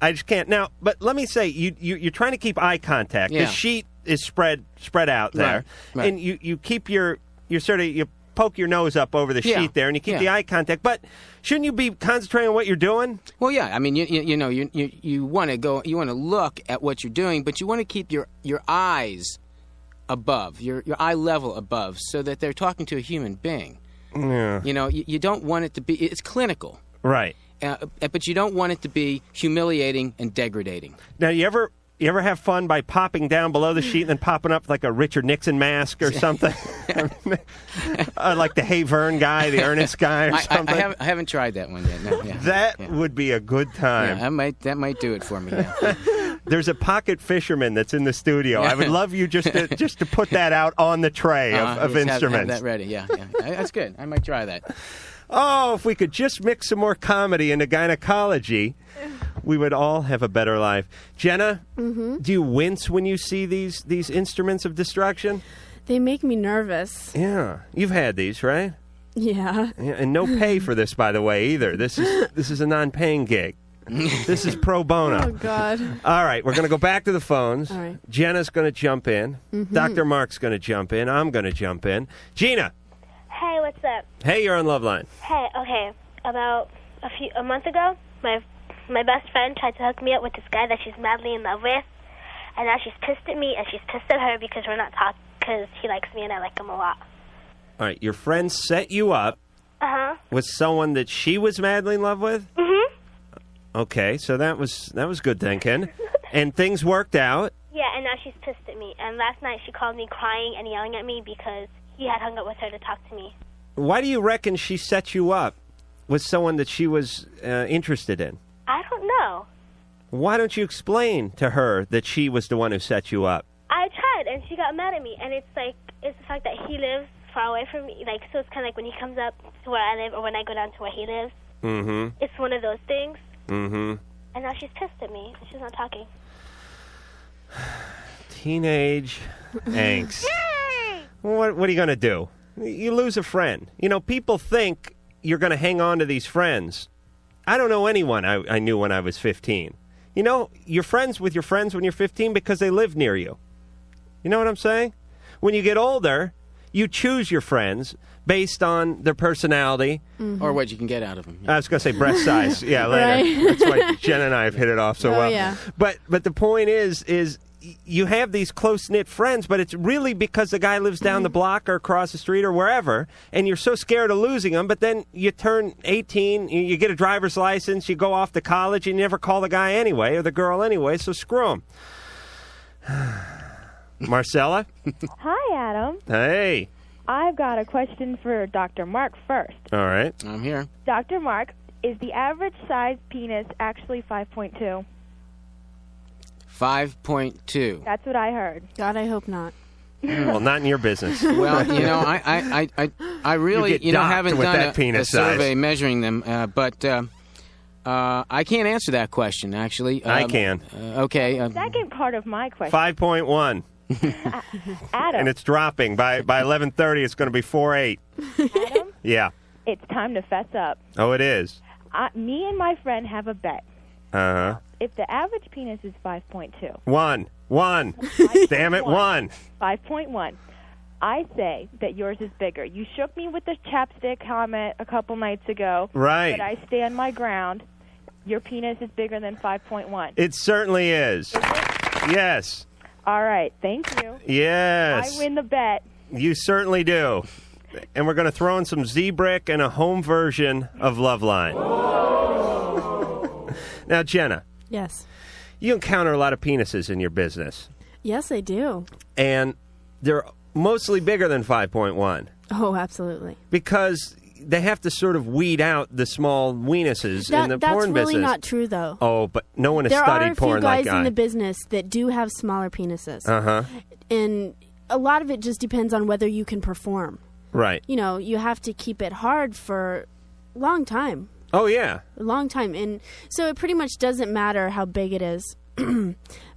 I just can't now. But let me say, you're trying to keep eye contact. Yeah. The sheet is spread out there, right. and you keep your sort of you poke your nose up over the sheet there, and you keep the eye contact. But shouldn't you be concentrating on what you're doing? Well, yeah. I mean, you want to look at what you're doing, but you want to keep your eyes above your eye level above, so that they're talking to a human being. Yeah. You don't want it to be. It's clinical, right? But you don't want it to be humiliating and degrading. Now, you ever have fun by popping down below the sheet and then popping up like a Richard Nixon mask or something? Like the Hey Vern guy, the Ernest guy or something? I haven't tried that one yet. No, yeah. That would be a good time. Yeah, that might do it for me. Yeah. There's a pocket fisherman that's in the studio. I would love you just to put that out on the tray of instruments. Have that ready, yeah. That's good. I might try that. Oh, if we could just mix some more comedy into gynecology, we would all have a better life. Jenna, do you wince when you see these instruments of destruction? They make me nervous. Yeah. You've had these, right? Yeah. And no pay for this, by the way, either. This is a non-paying gig. This is pro bono. Oh, God. All right, we're going to go back to the phones. All right. Jenna's going to jump in. Dr. Mark's going to jump in. I'm going to jump in. Gina. Hey, what's up? Hey, you're on LoveLine. Hey, okay. About a month ago, my best friend tried to hook me up with this guy that she's madly in love with, and now she's pissed at me and she's pissed at her because we're not talking because he likes me and I like him a lot. All right, your friend set you up with someone that she was madly in love with? Okay, so that was good thinking. And things worked out? Yeah, and now she's pissed at me. And last night she called me crying and yelling at me because he had hung up with her to talk to me. Why do you reckon she set you up with someone that she was interested in? I don't know. Why don't you explain to her that she was the one who set you up? I tried, and she got mad at me. And it's the fact that he lives far away from me. So it's kind of like when he comes up to where I live or when I go down to where he lives. It's one of those things. And now she's pissed at me. She's not talking. Teenage angst. What are you going to do? You lose a friend. People think you're going to hang on to these friends. I don't know anyone I knew when I was 15. You're friends with your friends when you're 15 because they live near you. You know what I'm saying? When you get older, you choose your friends based on their personality. Or what you can get out of them. I was going to say breast size. Yeah, later. Right. That's why Jen and I have hit it off so well. Yeah. But the point is you have these close-knit friends, but it's really because the guy lives down the block or across the street or wherever, and you're so scared of losing him, but then you turn 18, you get a driver's license, you go off to college, and you never call the guy anyway or the girl anyway, so screw him. Marcella? Hi, Adam. Hey. I've got a question for Dr. Mark first. All right. I'm here. Dr. Mark, is the average size penis actually 5.2? 5.2. That's what I heard. God, I hope not. Well, not in your business. Well, I really, haven't done a survey measuring them, but I can't answer that question, actually. I can. Okay. Second part of my question. 5.1. Adam. And it's dropping. By 11:30, it's going to be 4.8. Adam? Yeah. It's time to fess up. Oh, it is. Me and my friend have a bet. Uh-huh. If the average penis is 5.2. One. Damn it, 1. 5.1. I say that yours is bigger. You shook me with the chapstick comment a couple nights ago. Right. But I stand my ground. Your penis is bigger than 5.1. It certainly is. Yes. All right. Thank you. Yes. I win the bet. You certainly do. And we're going to throw in some Z-Brick and a home version of LoveLine. Now, Jenna. Yes. You encounter a lot of penises in your business. Yes, I do. And they're mostly bigger than 5.1. Oh, absolutely. Because they have to sort of weed out the small weenuses in the porn business. That's really not true, though. Oh, but no one has studied porn like I. There are a few guys in the business that do have smaller penises. Uh-huh. And a lot of it just depends on whether you can perform. Right. You know, you have to keep it hard for a long time. Oh, yeah. A long time. And so it pretty much doesn't matter how big it is.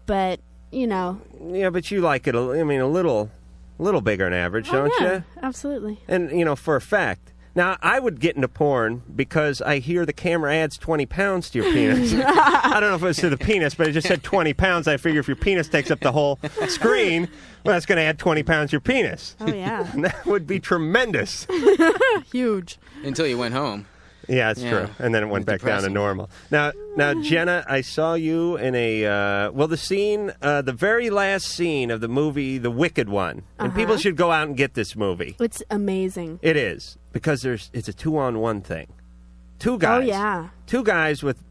But, you know. Yeah, but you like it, a little bigger than average, don't you? Absolutely. And, for a fact. Now, I would get into porn because I hear the camera adds 20 pounds to your penis. I don't know if it was to the penis, but it just said 20 pounds. I figure if your penis takes up the whole screen, well, that's going to add 20 pounds to your penis. Oh, yeah. And that would be tremendous. Huge. Until you went home. Yeah, that's true. And then it went back down to normal. Now, Jenna, I saw you in the very last scene of the movie, The Wicked One. And people should go out and get this movie. It's amazing. It is. Because it's a 2-on-1 thing. Two guys. Oh, yeah. Two guys with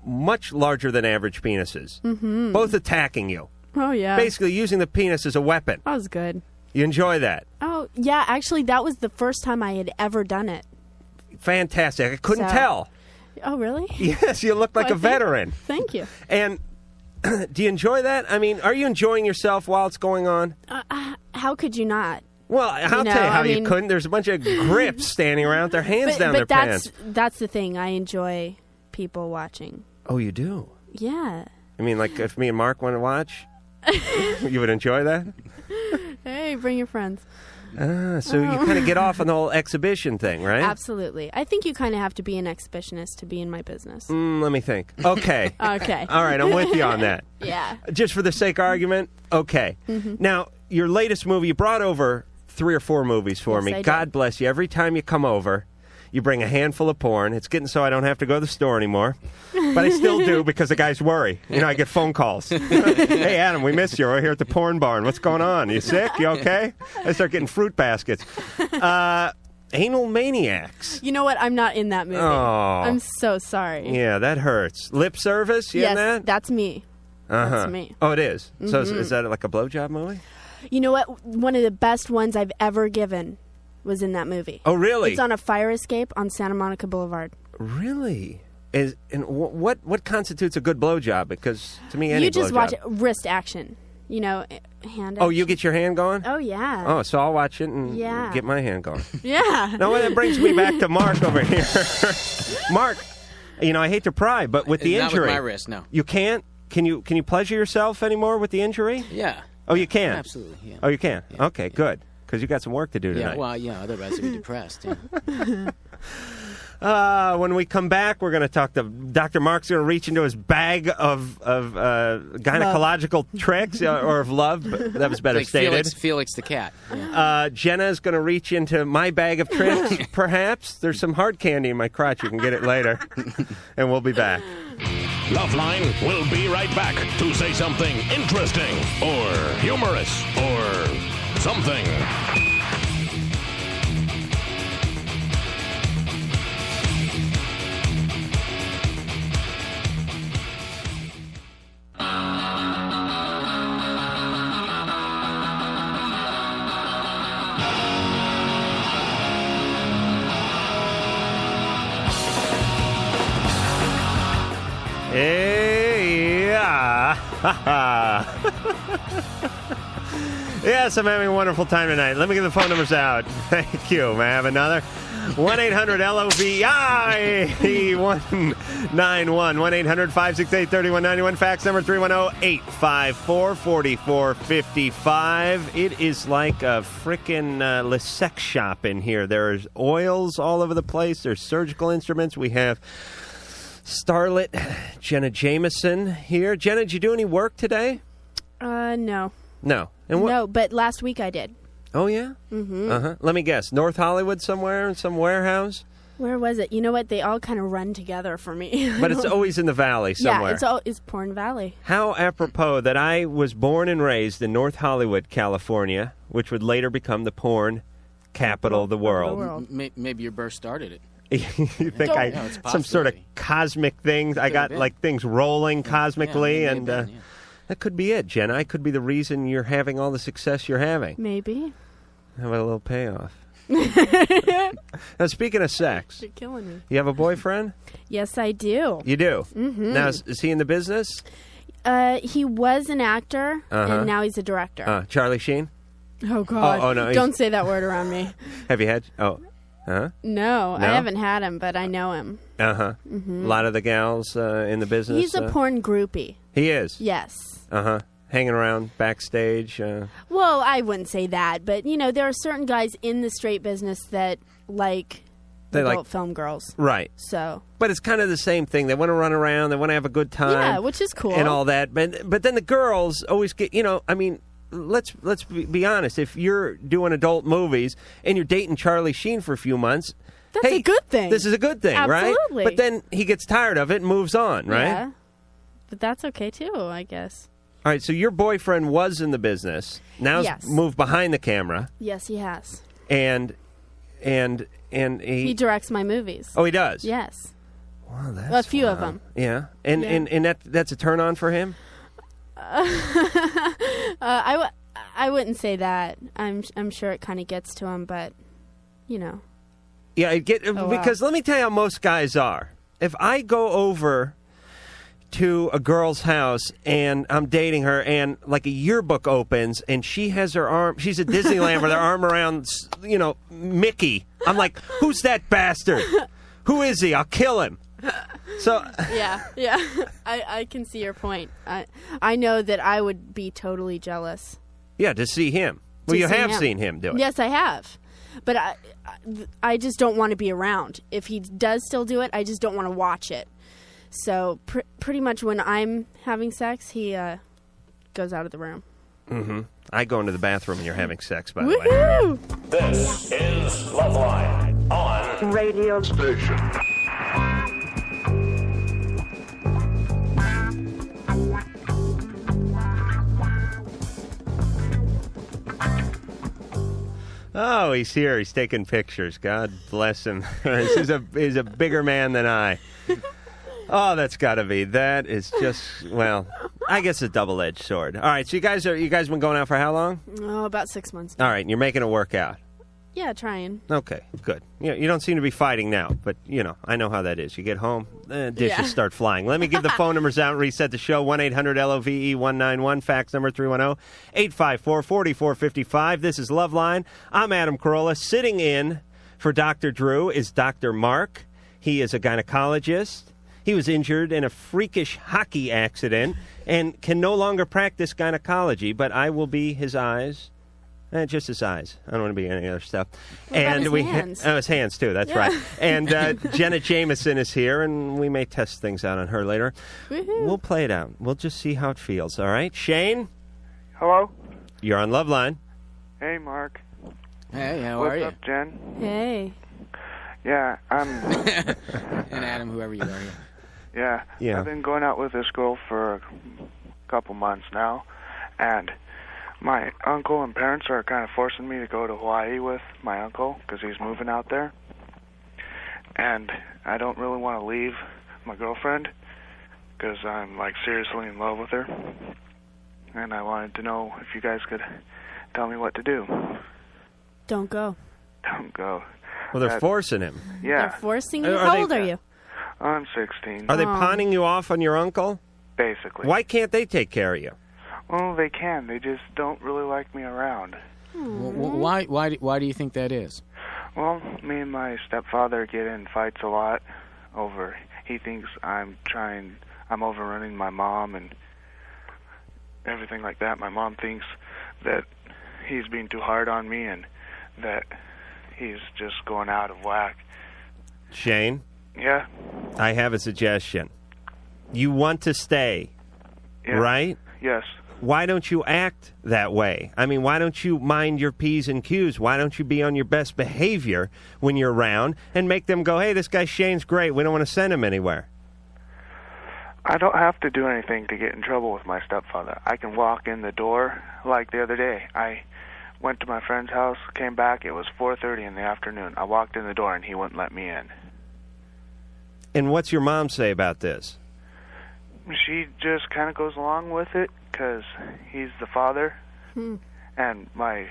much larger than average penises. Mm-hmm. Both attacking you. Oh, yeah. Basically using the penis as a weapon. That was good. You enjoy that? Oh, yeah. Actually, that was the first time I had ever done it. Fantastic. I couldn't tell. Oh, really? Yes, you look like a veteran. Thank you. And do you enjoy that? I mean, are you enjoying yourself while it's going on? How could you not? Well, I'll tell you how you couldn't. There's a bunch of grips standing around with their hands down their pants. But that's the thing. I enjoy people watching. Oh, you do? Yeah. I mean, like if me and Mark want to watch, you would enjoy that? Hey, bring your friends. So you kind of get off on the whole exhibition thing, right? Absolutely. I think you kind of have to be an exhibitionist to be in my business. Let me think. Okay. Okay. All right, I'm with you on that. Yeah. Just for the sake of argument, okay. Mm-hmm. Now, your latest movie, you brought over 3 or 4 movies for me. I God did. bless you. Every time you come over, you bring a handful of porn. It's getting so I don't have to go to the store anymore. But I still do because the guys worry. I get phone calls. Hey, Adam, we missed you. We're here at the porn barn. What's going on? You sick? You okay? I start getting fruit baskets. Anal Maniacs. You know what? I'm not in that movie. Oh. I'm so sorry. Yeah, that hurts. Lip Service? You in Yes, that? that's me. Uh-huh. That's me. Oh, it is? Mm-hmm. So is that like a blowjob movie? You know what? One of the best ones I've ever given was in that movie. Oh, really? It's on a fire escape on Santa Monica Boulevard. Really? What constitutes a good blowjob? Because to me, any you just blowjob. watch it, wrist action. Hand action. Oh, you get your hand going? Oh, yeah. Oh, so I'll watch it and get my hand going. Yeah. Now, that brings me back to Mark over here. Mark, I hate to pry, but with the Not injury. with my wrist, no. You can't? Can you pleasure yourself anymore with the injury? Yeah. Oh, you can? Absolutely, yeah. Oh, you can? Yeah. Okay, good. Because you got some work to do tonight. Yeah, well, otherwise I'd be depressed. Yeah. When we come back, we're going to talk to Dr. Mark's going to reach into his bag of gynecological tricks or of love. That was better like stated. Felix the cat. Yeah. Jenna's going to reach into my bag of tricks, perhaps. There's some hard candy in my crotch. You can get it later. And we'll be back. LoveLine will be right back to say something interesting or humorous or something. Yeah. Yes, I'm having a wonderful time tonight. Let me get the phone numbers out. Thank you. May I have another? 1-800-LOVI 191 1-800-568-3191. Fax number 310-854-4455. It is like a frickin' sex shop in here. There's oils all over the place. There's surgical instruments. We have starlet Jenna Jameson here. Jenna, did you do any work today? No. No. No, but last week I did. Oh, yeah? Mm-hmm. Uh-huh. Let me guess. North Hollywood somewhere in some warehouse? Where was it? You know what? They all kind of run together for me. But it's always in the valley somewhere. Yeah, it's Porn Valley. How apropos that I was born and raised in North Hollywood, California, which would later become the porn capital of the world. Maybe your birth started it. You think some sort of cosmic thing? I got like things rolling cosmically, and that could be it, Jenna. I could be the reason you're having all the success you're having. Maybe. How about a little payoff? Now, speaking of sex, you're killing me. You have a boyfriend? Yes, I do. You do? Mm-hmm. Now, is he in the business? He was an actor, and now he's a director. Charlie Sheen? Oh, God. Oh, no. Don't say that word around me. Have you had... Oh. Uh-huh. No, I haven't had him, but I know him. Uh-huh. Mm-hmm. A lot of the gals in the business. He's a porn groupie. He is? Yes. Uh-huh. Hanging around backstage. Well, I wouldn't say that, but, you know, there are certain guys in the straight business that like adult film girls. Right. So. But it's kind of the same thing. They want to run around. They want to have a good time. Yeah, which is cool. And all that. But then the girls always get, you know, I mean... Let's be honest. If you're doing adult movies and you're dating Charlie Sheen for a few months, that's a good thing. This is a good thing, Absolutely. right? But then he gets tired of it and moves on, right? Yeah, but that's okay too, I guess. All right. So your boyfriend was in the business. Now he's moved behind the camera. Yes, he has. And he directs my movies. Oh, he does. Yes. Wow, that's a few of them. Yeah, and that's a turn on for him. I wouldn't say that. I'm sure it kind of gets to him, but you know. Yeah, because let me tell you how most guys are. If I go over to a girl's house and I'm dating her and like a yearbook opens and she has her arm, she's at Disneyland with her arm around, you know, Mickey. I'm like, who's that bastard? Who is he? I'll kill him. So yeah, I can see your point. I know that I would be totally jealous. Yeah, to see him. Well, you have seen him do it. Yes, I have. But I just don't want to be around. If he does still do it, I just don't want to watch it. So pretty much when I'm having sex, he goes out of the room. Mm-hmm. I go into the bathroom and you're having sex, by the way. This is LoveLine on radio station. Oh, he's here. He's taking pictures. God bless him. he's a bigger man than I. Oh, that's got to be. That is just, well, I guess a double-edged sword. All right, so you guys been going out for how long? Oh, about 6 months. All right, and you're making it work out. Yeah, trying. Okay, good. You don't seem to be fighting now, but, you know, I know how that is. You get home, dishes start flying. Let me give the phone numbers out and reset the show. 1-800-LOVE-191, fax number 310-854-4455. This is LoveLine. I'm Adam Carolla. Sitting in for Dr. Drew is Dr. Mark. He is a gynecologist. He was injured in a freakish hockey accident and can no longer practice gynecology, but I will be his eyes Just his eyes. I don't want to be any other stuff. What about his hands? His hands, too. That's right. And Jenna Jameson is here, and we may test things out on her later. Woo-hoo. We'll play it out. We'll just see how it feels, all right? Shane? Hello? You're on LoveLine. Hey, Mark. Hey, how are you? What's up, Jen? Hey. Yeah, I'm... And Adam, whoever you are. Yeah. I've been going out with this girl for a couple months now, and my uncle and parents are kind of forcing me to go to Hawaii with my uncle because he's moving out there. And I don't really want to leave my girlfriend because I'm, like, seriously in love with her. And I wanted to know if you guys could tell me what to do. Don't go. Don't go. Well, they're forcing him. Yeah. They're forcing you? How old are you? I'm 16. Are they pawning you off on your uncle? Basically. Why can't they take care of you? Well, they can. They just don't really like me around. Why do you think that is? Well, me and my stepfather get in fights a lot over... He thinks I'm overrunning my mom and everything like that. My mom thinks that he's being too hard on me and that he's just going out of whack. Shane? Yeah? I have a suggestion. You want to stay, right? Yes. Why don't you act that way? I mean, why don't you mind your P's and Q's? Why don't you be on your best behavior when you're around and make them go, hey, this guy Shane's great. We don't want to send him anywhere. I don't have to do anything to get in trouble with my stepfather. I can walk in the door like the other day. I went to my friend's house, came back. It was 4:30 in the afternoon. I walked in the door, and he wouldn't let me in. And what's your mom say about this? She just kind of goes along with it because he's the father. And my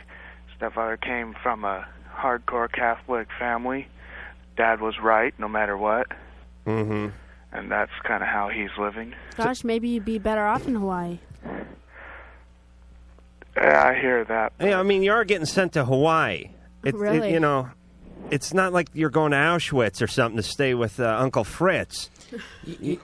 stepfather came from a hardcore Catholic family. Dad was right no matter what. Mm-hmm. And that's kind of how he's living. Gosh, maybe you'd be better off in Hawaii. Yeah, I hear that. Yeah, I mean, you are getting sent to Hawaii. Really? It's not like you're going to Auschwitz or something to stay with Uncle Fritz. The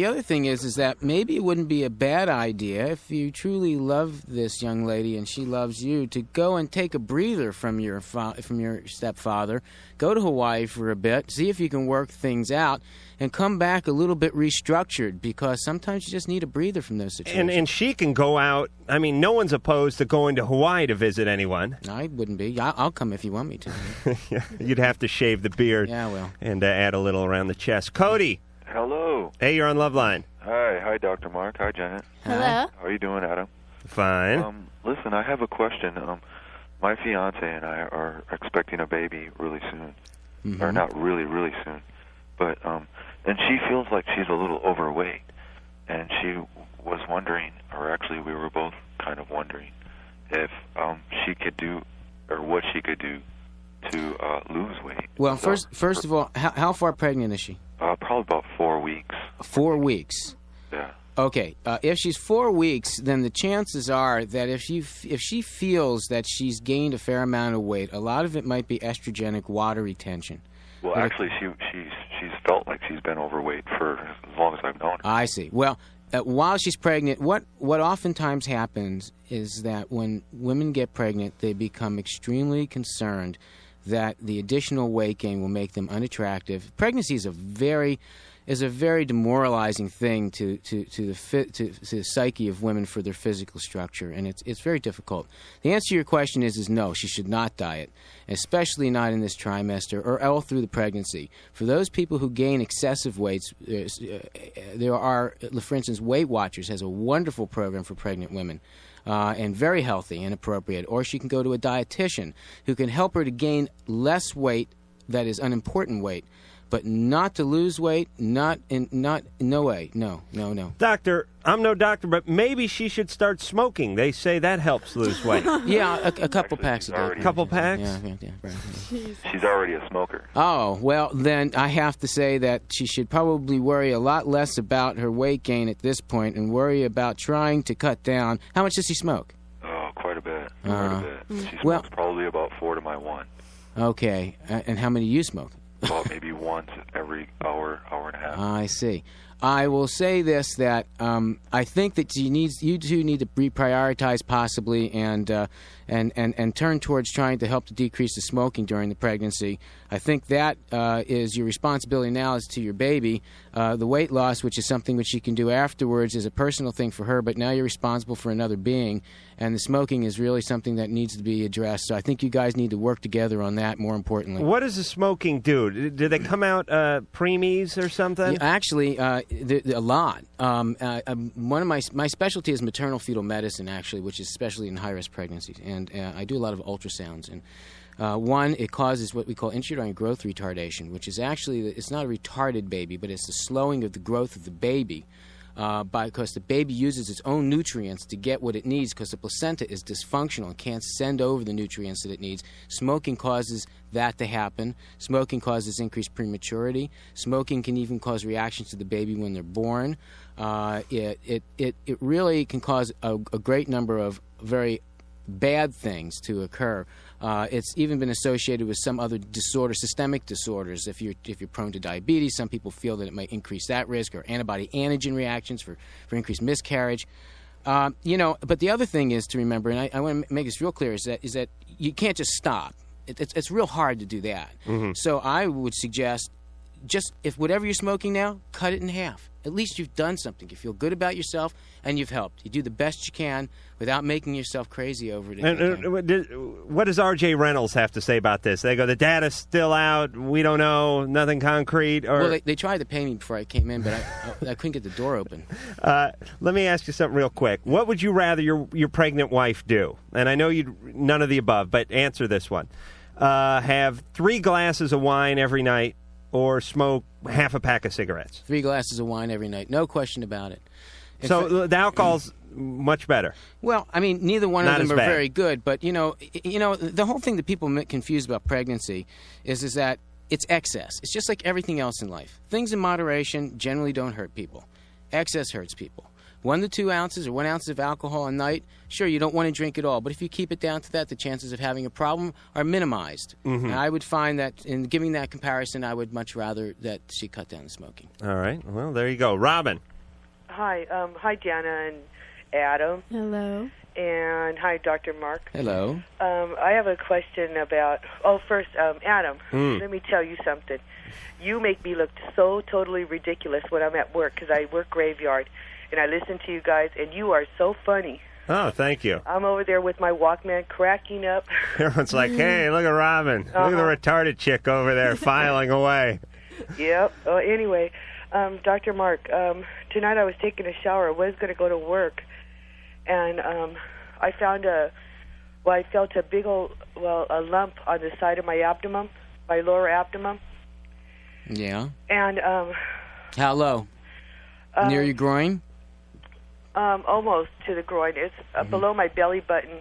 other thing is that maybe it wouldn't be a bad idea if you truly love this young lady and she loves you to go and take a breather from your stepfather, go to Hawaii for a bit, see if you can work things out, and come back a little bit restructured because sometimes you just need a breather from those situations. And she can go out. I mean, no one's opposed to going to Hawaii to visit anyone. I wouldn't be. I'll come if you want me to. Yeah, you'd have to shave the beard. Yeah, well. And add a little around the chest. Cody. Hello. Hey, you're on LoveLine. Hi, Dr. Mark. Hi, Janet. Hello. How are you doing, Adam? Fine. Listen, I have a question. My fiance and I are expecting a baby really soon, or not really, really soon, but and she feels like she's a little overweight, and she was wondering, or actually, we were both kind of wondering, if she could do, or what she could do to lose weight. Well, first of all, how far pregnant is she? Probably about 4 weeks. 4 weeks. Yeah. Okay. If she's 4 weeks, then the chances are that if she feels that she's gained a fair amount of weight, a lot of it might be estrogenic water retention. Well, actually, she's felt like she's been overweight for as long as I've known her. I see. Well, while she's pregnant, what oftentimes happens is that when women get pregnant, they become extremely concerned that the additional weight gain will make them unattractive. Pregnancy is a very demoralizing thing to the psyche of women for their physical structure, and it's very difficult. The answer to your question is no, she should not diet, especially not in this trimester or all through the pregnancy. For those people who gain excessive weights, there are, for instance, Weight Watchers has a wonderful program for pregnant women. And very healthy and appropriate. Or she can go to a dietitian who can help her to gain less weight, that is unimportant weight, but not to lose weight, no way, no. Doctor, I'm no doctor, but maybe she should start smoking. They say that helps lose weight. Yeah, a couple packs a day. A couple packs? Yeah, right. She's already a smoker. Oh, well, then I have to say that she should probably worry a lot less about her weight gain at this point and worry about trying to cut down. How much does she smoke? Oh, quite a bit. She smokes probably about 4 to my 1. Okay, and how many do you smoke? About maybe once every hour and a half. I see. I will say this, that I think that you two need to reprioritize possibly and turn towards trying to help to decrease the smoking during the pregnancy. I think that is your responsibility now as to your baby. The weight loss, which is something which you can do afterwards, is a personal thing for her, but now you're responsible for another being, and the smoking is really something that needs to be addressed. So I think you guys need to work together on that more importantly. What does the smoking do? Do they come out preemies or something? Yeah, actually, a lot. One of my specialty is maternal fetal medicine, actually, which is especially in high-risk pregnancies, and I do a lot of ultrasounds. And one, it causes what we call intrauterine growth retardation, which is actually it's not a retarded baby, but it's the slowing of the growth of the baby. Because the baby uses its own nutrients to get what it needs, because the placenta is dysfunctional and can't send over the nutrients that it needs. Smoking causes that to happen. Smoking causes increased prematurity. Smoking can even cause reactions to the baby when they're born. It really can cause a great number of very bad things to occur. It's even been associated with some other disorders, systemic disorders. If you're prone to diabetes, some people feel that it might increase that risk, or antibody-antigen reactions for increased miscarriage. But the other thing is to remember, and I want to make this real clear, is that you can't just stop. It's real hard to do that. Mm-hmm. So I would suggest, just if whatever you're smoking now, cut it in half. At least you've done something. You feel good about yourself, and you've helped. You do the best you can without making yourself crazy over it. And what does R.J. Reynolds have to say about this? They go, the data's still out. We don't know. Nothing concrete. Or... Well, they tried to pay me before I came in, but I couldn't get the door open. Let me ask you something real quick. What would you rather your pregnant wife do? And I know none of the above, but answer this one. Have 3 glasses of wine every night, or smoke half a pack of cigarettes? 3 glasses of wine every night. No question about it. So the alcohol's much better. Well, I mean, neither one of them are very good. But, the whole thing that people get confused about pregnancy is that it's excess. It's just like everything else in life. Things in moderation generally don't hurt people. Excess hurts people. 1 to 2 ounces or 1 ounce of alcohol a night, sure, you don't want to drink it all. But if you keep it down to that, the chances of having a problem are minimized. Mm-hmm. And I would find that in giving that comparison, I would much rather that she cut down the smoking. All right. Well, there you go. Robin. Hi. Hi, Jenna and Adam. Hello. And hi, Dr. Mark. Hello. I have a question about... first, Adam, let me tell you something. You make me look so totally ridiculous when I'm at work, because I work graveyard. And I listen to you guys, and you are so funny. Oh, thank you. I'm over there with my Walkman cracking up. Everyone's like, hey, look at Robin. Look at the retarded chick over there filing away. Yep. Anyway, Dr. Mark, tonight I was taking a shower. I was going to go to work. And I found I felt a big old, a lump on the side of my abdomen, my lower abdomen. Yeah. And how low? Near your groin? Almost to the groin. It's below my belly button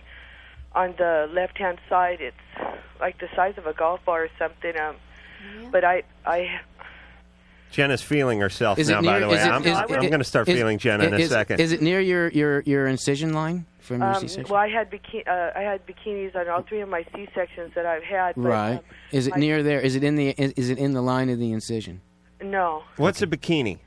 on the left-hand side. It's like the size of a golf ball or something. But I Jenna's feeling herself now, by the way. I'm going to start feeling Jenna in a second. Is it near your incision line from your C-section? Well, I had bikinis on all 3 of my C-sections that I've had. But, right. Is it near there? Is it in the line of the incision? No. What's a bikini?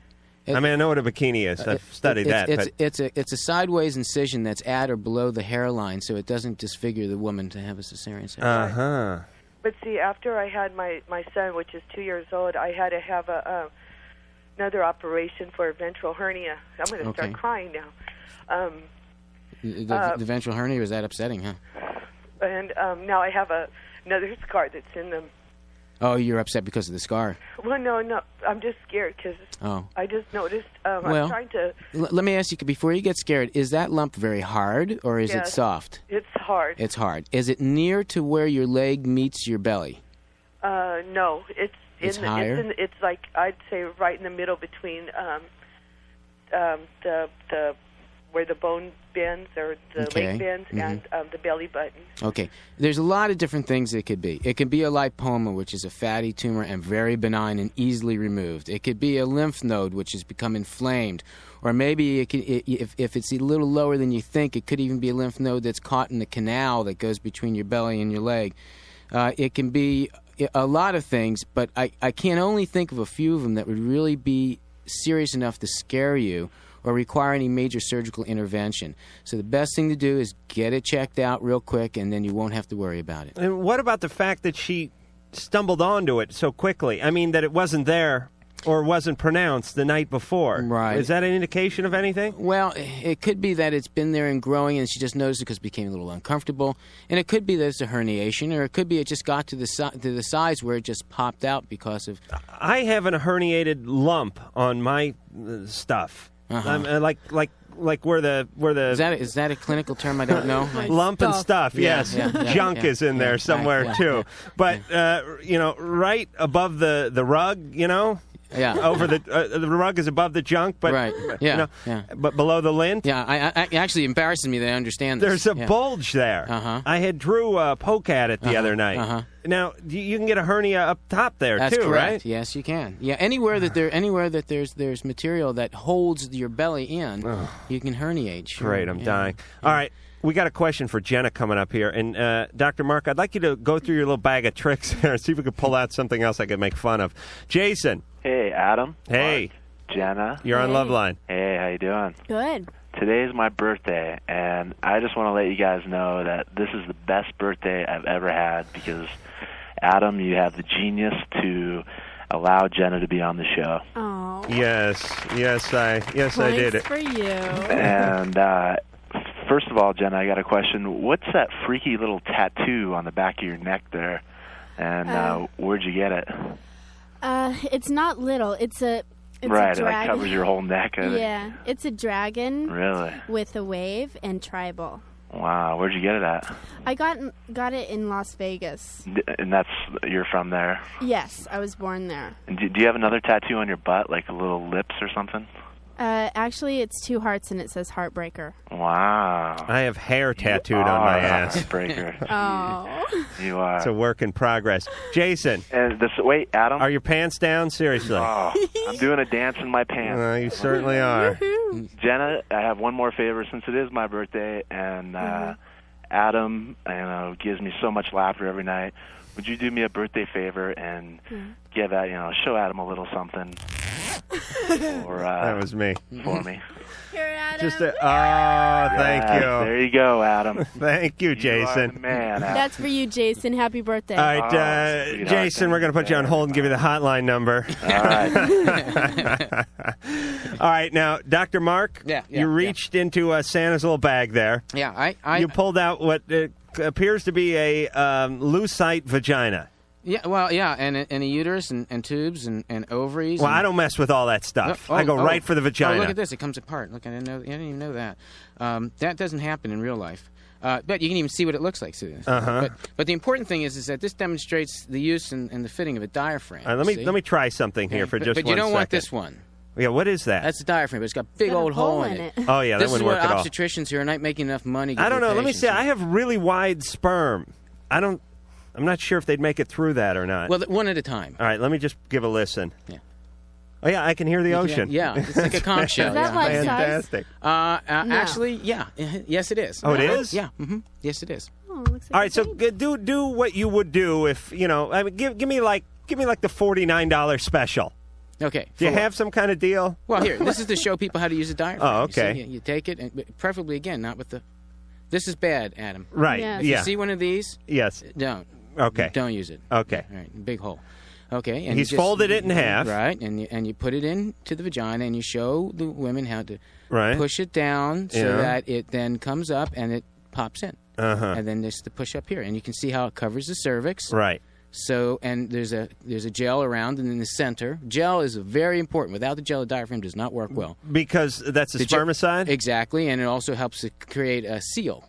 I mean, I know what a bikini is. I've studied that. It's a sideways incision that's at or below the hairline, so it doesn't disfigure the woman to have a cesarean section. Uh-huh. But see, after I had my son, which is 2 years old, I had to have another operation for a ventral hernia. I'm going to start crying now. The ventral hernia, was that upsetting, huh? And now I have another scar that's in them. Oh, you're upset because of the scar. Well, no. I'm just scared because I just noticed I'm trying to... Let me ask you, before you get scared, is that lump very hard or is it soft? It's hard. It's hard. Is it near to where your leg meets your belly? No. It's higher? It's like, I'd say, right in the middle between the where the bone bends or the leg bends and the belly button. Okay. There's a lot of different things it could be. It could be a lipoma, which is a fatty tumor and very benign and easily removed. It could be a lymph node, which has become inflamed. Or maybe if it's a little lower than you think, it could even be a lymph node that's caught in the canal that goes between your belly and your leg. It can be a lot of things, but I can only think of a few of them that would really be serious enough to scare you or require any major surgical intervention. So the best thing to do is get it checked out real quick, and then you won't have to worry about it. And what about the fact that she stumbled onto it so quickly? I mean, that it wasn't there or wasn't pronounced the night before. Right. Is that an indication of anything? Well, it could be that it's been there and growing, and she just noticed it because it became a little uncomfortable. And it could be that it's a herniation, or it could be it just got to the size where it just popped out because of... I have a herniated lump on my stuff. Like where the is that a clinical term? I don't know. Lump and stuff. Yes, junk is in there somewhere right, too. But right above the rug, over the rug is above the junk, but but below the lint. Yeah, I actually embarrassing me that I understand this. There's a bulge there. I had Drew poke at it the other night. Now you can get a hernia up top there That's too, correct. right? Yes, you can. Yeah, anywhere that there's material that holds your belly in, you can herniate. Sure. Great, I'm dying. All right. We got a question for Jenna coming up here. And Dr. Mark, I'd like you to go through your little bag of tricks there and see if we could pull out something else I could make fun of. Jason. Hey, Adam. Hey. Mark, Jenna. You're on LoveLine. Hey, how you doing? Good. Today's my birthday, and I just want to let you guys know that this is the best birthday I've ever had because, Adam, you have the genius to allow Jenna to be on the show. Oh. Yes, I did it. For you. And first of all, Jenna, I got a question. What's that freaky little tattoo on the back of your neck there? And where'd you get it? It's not little. It's a right, a it like covers your whole neck. Yeah, it's a dragon. Really? With a wave and tribal. Wow, where'd you get it at? I got it in Las Vegas. And you're from there? Yes, I was born there. And do you have another tattoo on your butt, like a little lips or something? Actually, it's 2 hearts and it says Heartbreaker. Wow. I have hair tattooed on my ass. Heartbreaker. Oh. You are. It's a work in progress. Jason. Wait, Adam. Are your pants down? Seriously. Oh, I'm doing a dance in my pants. You certainly are. Jenna, I have one more favor since it is my birthday, and Adam gives me so much laughter every night. Would you do me a birthday favor and give show Adam a little something? That was me. For me. Here, Adam. Thank you. There you go, Adam. Thank you, Jason. You are the man, Adam. That's for you, Jason. Happy birthday. All right, Jason, we're going to put you on hold and give you the hotline number. All right. All right, now, Dr. Mark, you reached into Santa's little bag there. Yeah, you pulled out what appears to be a lucite vagina. Yeah, well, yeah, and a uterus and tubes and ovaries. Well, I don't mess with all that stuff. I go right for the vagina. Oh, look at this. It comes apart. Look, I didn't even know that. That doesn't happen in real life. But you can even see what it looks like. But the important thing is that this demonstrates the use and the fitting of a diaphragm. Let me try something here for just 1 second. But you don't want this one. Yeah, what is that? That's a diaphragm, but it's got a big old hole in it. Oh, yeah, that wouldn't work at all. This is what obstetricians who are not making enough money I don't know. Let me see. I have really wide sperm. I'm not sure if they'd make it through that or not. Well, one at a time. All right, let me just give a listen. Yeah. Oh, yeah, I can hear the ocean. Yeah, it's like a conch shell. Is that life fantastic. size? Actually, yeah. Yes, it is. Oh, it is? Yeah. Mm-hmm. Yes, it is. Oh, looks like all right, so do what you would do if, I mean, give me like the $49 special. Okay. Do you have some kind of deal? Well, here, this is to show people how to use a diaphragm. Oh, okay. You take it, and preferably, again, not with the... This is bad, Adam. Right, yeah. You see one of these? Yes. Don't. Okay. Don't use it. Okay. All right, big hole. Okay. And he's folded it in half. Right, and you put it into the vagina, and you show the women how to push it down so that it then comes up and it pops in. And then there's the push up here, and you can see how it covers the cervix. Right. So, and there's a gel around and in the center. Gel is very important. Without the gel, the diaphragm does not work well. Because that's a spermicide? Exactly, and it also helps to create a seal.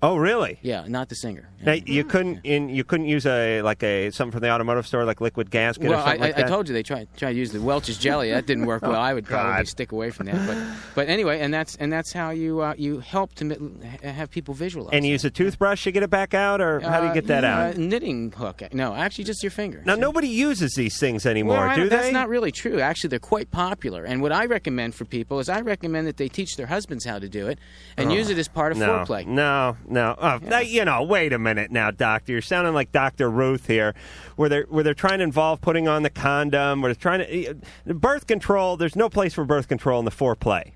Oh, really? Yeah, not the singer. Now, you couldn't use something from the automotive store, like liquid gasket or something like that? I told you they tried to use the Welch's jelly. That didn't work well. I would probably stick away from that. But anyway, and that's how you help to have people visualize. And you use a toothbrush to get it back out, or how do you get that out? Knitting hook. No, actually just your finger. Now, nobody uses these things anymore, do they? That's not really true. Actually, they're quite popular. And what I recommend for people is I recommend that they teach their husbands how to do it and use it as part of foreplay. No, Now, wait a minute now, Doctor. You're sounding like Dr. Ruth here, where they're trying to involve putting on the condom, where they're trying to... Birth control, there's no place for birth control in the foreplay.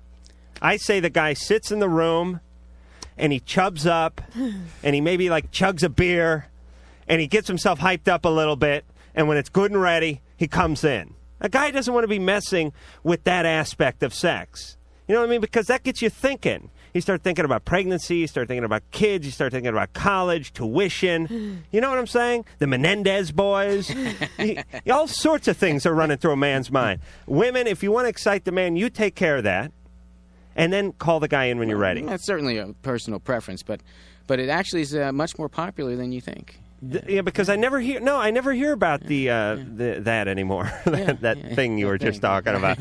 I say the guy sits in the room, and he chubs up, and he maybe, chugs a beer, and he gets himself hyped up a little bit, and when it's good and ready, he comes in. A guy doesn't want to be messing with that aspect of sex. You know what I mean? Because that gets you thinking. You start thinking about pregnancy, you start thinking about kids, you start thinking about college, tuition. You know what I'm saying? The Menendez boys. All sorts of things are running through a man's mind. Women, if you want to excite the man, you take care of that, and then call the guy in when you're ready. That's certainly a personal preference, but it actually is much more popular than you think. Yeah, because I never hear about that anymore. that thing you were just talking about.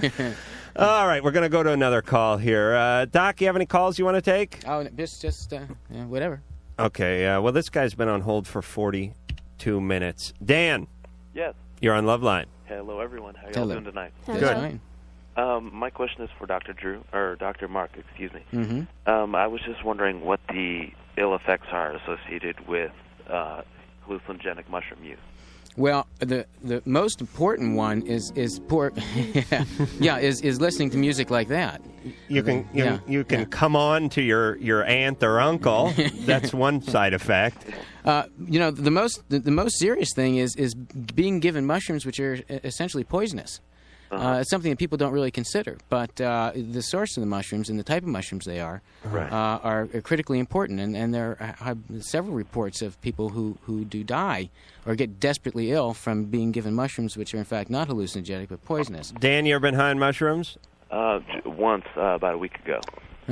All right, we're going to go to another call here. Doc, you have any calls you want to take? Oh, just whatever. Okay, well, this guy's been on hold for 42 minutes. Dan. Yes. You're on LoveLine. Hello, everyone. How y'all doing tonight? Good. My question is for Dr. Drew, or Dr. Mark, excuse me. Mm-hmm. I was just wondering what the ill effects are associated with hallucinogenic mushroom use. Well, the most important one is listening to music like that. You can come on to your aunt or uncle. That's one side effect. The most serious thing is being given mushrooms, which are essentially poisonous. It's something that people don't really consider, but the source of the mushrooms and the type of mushrooms they are critically important, and there are several reports of people who do die or get desperately ill from being given mushrooms which are in fact not hallucinogenic but poisonous. Dan, you ever been high on mushrooms? Once, about a week ago.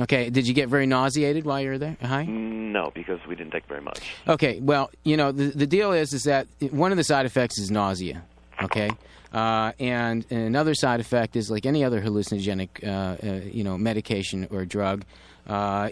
Okay, did you get very nauseated while you were there? High? No, because we didn't take very much. Okay, well, the deal is that one of the side effects is nausea, okay? And another side effect is like any other hallucinogenic, medication or drug.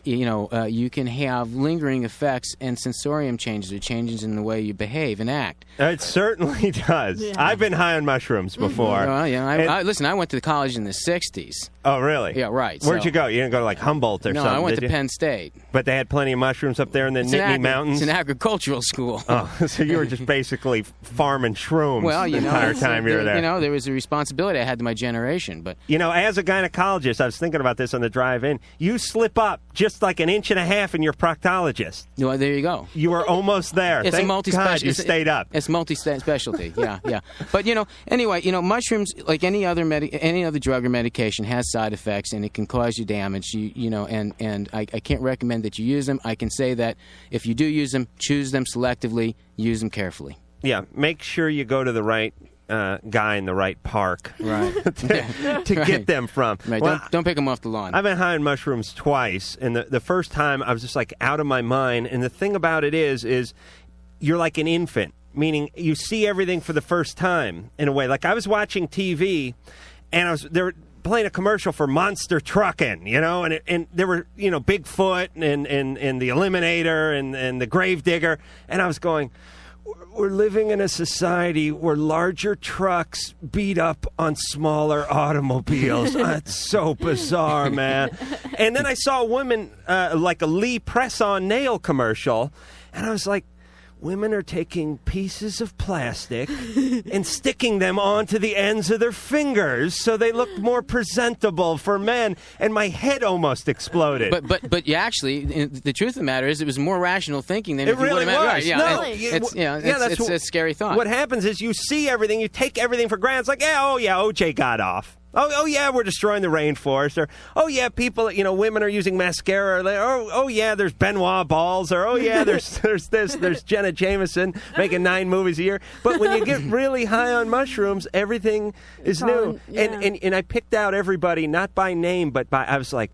You can have lingering effects and sensorium changes or changes in the way you behave and act. It certainly does. Yeah. I've been high on mushrooms before. Well, yeah. Listen, I went to college in the 60s. Oh, really? Yeah, right. Where'd you go? You didn't go to Humboldt or something? No, I went to Penn State. But they had plenty of mushrooms up there in the Nittany Mountains? It's an agricultural school. Oh, so you were just basically farming shrooms the entire time you were there. There was a responsibility I had to my generation. But as a gynecologist, I was thinking about this on the drive in. You slip up just like an inch and a half and you're proctologist. Well, there you go. You were almost there. It's Thank a multi-specialty. God you stayed up. It's multi-specialty. Yeah. But anyway, mushrooms, like any other drug or medication, has side effects and it can cause you damage. And I can't recommend that you use them. I can say that if you do use them, choose them selectively, use them carefully. Yeah, make sure you go to the right guy in the right park, right, to get them from. Right. Well, don't pick them off the lawn. I've been high on mushrooms twice, and the first time I was just out of my mind. And the thing about it is you're like an infant, meaning you see everything for the first time in a way. Like I was watching TV, and they were playing a commercial for Monster Trucking, and there were Bigfoot and the Eliminator and the Gravedigger, and I was going, we're living in a society where larger trucks beat up on smaller automobiles. It's so bizarre, man. And then I saw a woman, like a Lee press-on nail commercial, and I was like, women are taking pieces of plastic and sticking them onto the ends of their fingers so they look more presentable for men, and my head almost exploded. But you actually, the truth of the matter is, it was more rational thinking than it if you really would have. was. Right, yeah, it's a scary thought. What happens is you see everything, you take everything for granted. It's like, OJ got off. Oh yeah, we're destroying the rainforest. Or, oh yeah, people, women are using mascara. Or, oh yeah, there's Benoit balls. Or, oh yeah, there's Jenna Jameson making 9 movies a year. But when you get really high on mushrooms, everything is new. And I picked out everybody, not by name, but I was like,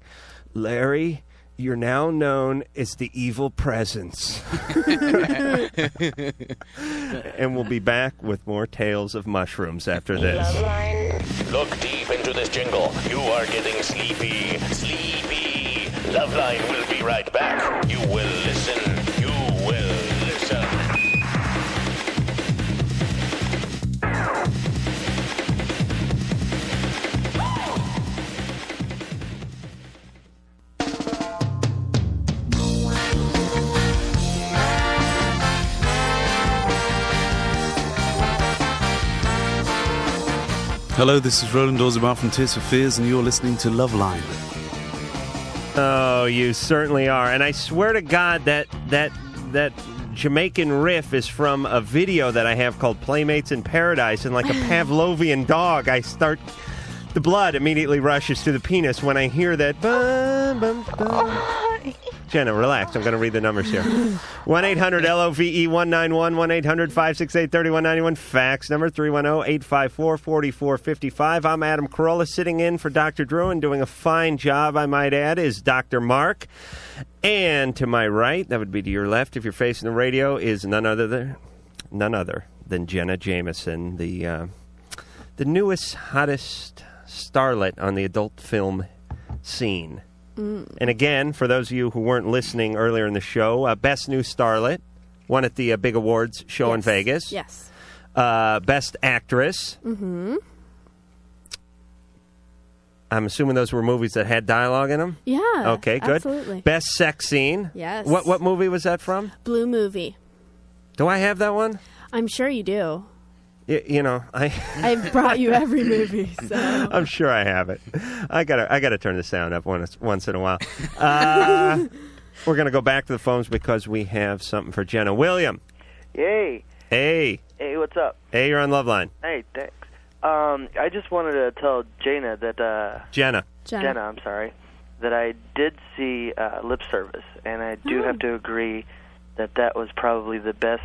Larry, you're now known as the evil presence. And we'll be back with more tales of mushrooms after this. LoveLine. Look deep into this jingle. You are getting sleepy. Sleepy. LoveLine will be right back. You will listen. You will listen. Hello, this is Roland Dorseybar from Tears for Fears, and you're listening to LoveLine. Oh, you certainly are. And I swear to God that Jamaican riff is from a video that I have called Playmates in Paradise, and like a Pavlovian dog, the blood immediately rushes to the penis when I hear that. Bum, bum, bum. Jenna, relax. I'm going to read the numbers here. 1-800-LOVE-191, 1-800-568-3191. Fax number 310-854-4455. I'm Adam Carolla, sitting in for Dr. Drew, and doing a fine job, I might add, is Dr. Mark. And to my right, that would be to your left if you're facing the radio, is none other than Jenna Jameson, the newest, hottest starlet on the adult film scene. And again, for those of you who weren't listening earlier in the show, Best New Starlet, won at the Big Awards show in Vegas. Yes. Best Actress. Mm-hmm. I'm assuming those were movies that had dialogue in them? Yeah. Okay, good. Absolutely. Best Sex Scene. Yes. What movie was that from? Blue Movie. Do I have that one? I'm sure you do. You know, I've brought you every movie, so I'm sure I have it. I gotta turn the sound up once in a while. We're gonna go back to the phones because we have something for Jenna. William. Yay. Hey. Hey, what's up? Hey, you're on LoveLine. Hey, thanks. I just wanted to tell Jenna that Jenna, I'm sorry, that I did see Lip Service, and I do have to agree that was probably the best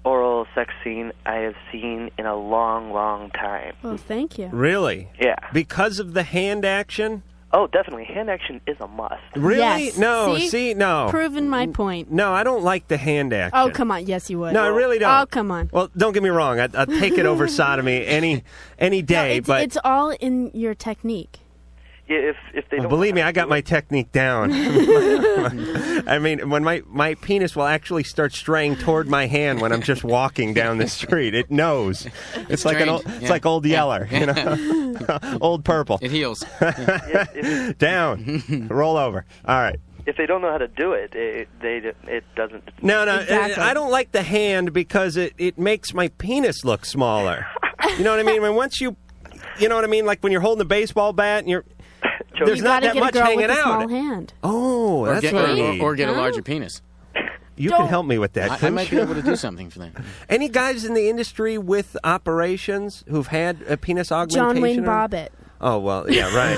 oral sex scene I have seen in a long, long time. Well, thank you. Really? Yeah. Because of the hand action? Oh, definitely. Hand action is a must. Really? Yes. No, See? Proving my point. No, I don't like the hand action. Oh, come on. Yes, you would. No, I really don't. Oh, come on. Well, don't get me wrong. I'll take it over sodomy any day. No, it's all in your technique. Yeah, if they don't... Believe me, I got my technique down. I mean, when my penis will actually start straying toward my hand when I'm just walking down the street. It knows. It's like it's like Old Yeller, you know, Old Purple. It heals. Down, roll over. All right. If they don't know how to do it, it doesn't... No, I don't like the hand because it makes my penis look smaller. You know what I mean? When once you know what I mean? Like when you're holding a baseball bat and there's not that much hanging out. You gotta get a girl with a small hand. Oh, that's right. Or get a larger penis. You can help me with that. I might be able to do something for that. Any guys in the industry with operations who've had a penis augmentation? John Wayne Bobbitt. Oh, well, yeah, right.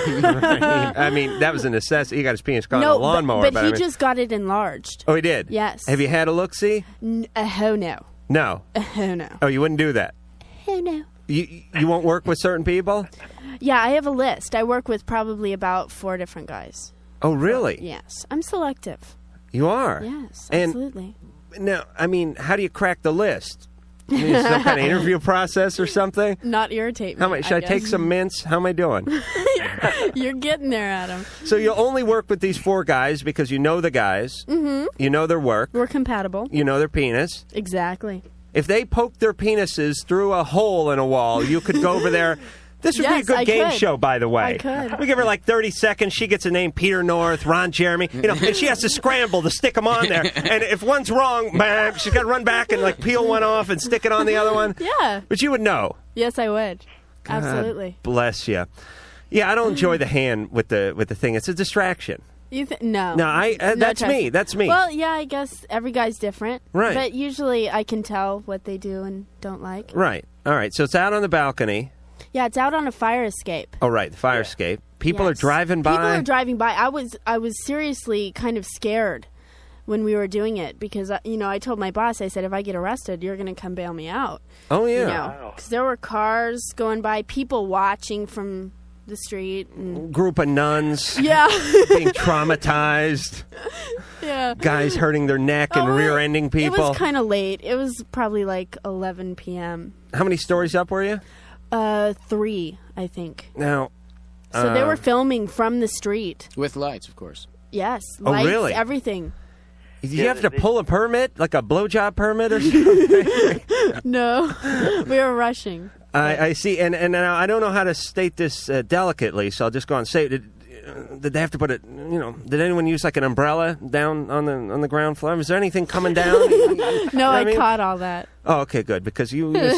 I mean, that was a necessity. He got his penis caught in a lawnmower. But he just got it enlarged. Oh, he did? Yes. Have you had a look-see? Oh, no. No? Oh, no. Oh, you wouldn't do that? Oh, no. You won't work with certain people? Yeah, I have a list. I work with probably about 4 different guys. Oh, really? Yes. I'm selective. You are? Yes, absolutely. And now, I mean, how do you crack the list? I mean, some kind of interview process or something? Not irritate me. Should I take some mints? How am I doing? You're getting there, Adam. So you'll only work with these 4 guys because you know the guys. Mm-hmm. You know their work. We're compatible. You know their penis. Exactly. If they poked their penises through a hole in a wall, you could go over there. This would be a good game show, by the way. I could. We give her like 30 seconds. She gets a name, Peter North, Ron Jeremy, and she has to scramble to stick them on there. And if one's wrong, bam, she's got to run back and like peel one off and stick it on the other one. Yeah. But you would know. Yes, I would. God absolutely. Bless you. Yeah, I don't enjoy the hand with the thing. It's a distraction. No. No, that's me. That's me. Well, yeah, I guess every guy's different. Right. But usually I can tell what they do and don't like. Right. All right. So it's out on the balcony. Yeah, it's out on a fire escape. Oh, right. The fire escape. People are driving by. People are driving by. I was seriously kind of scared when we were doing it because, I told my boss, I said, if I get arrested, you're going to come bail me out. Oh, yeah. Because there were cars going by, people watching from the street. And group of nuns. Yeah. Being traumatized. Yeah. Guys hurting their neck and rear-ending people. It was kind of late. It was probably like 11 p.m. How many stories up were you? 3, I think. Now, so they were filming from the street. With lights, of course. Yes. Oh, lights, really? Everything. Did you have to pull a permit, like a blowjob permit or something? No. We were rushing. I see. And now I don't know how to state this delicately, so I'll just go on and say it. did they have to put it? Did anyone use like an umbrella down on the ground floor? Was there anything coming down? No, I caught all that. Oh, okay, good, because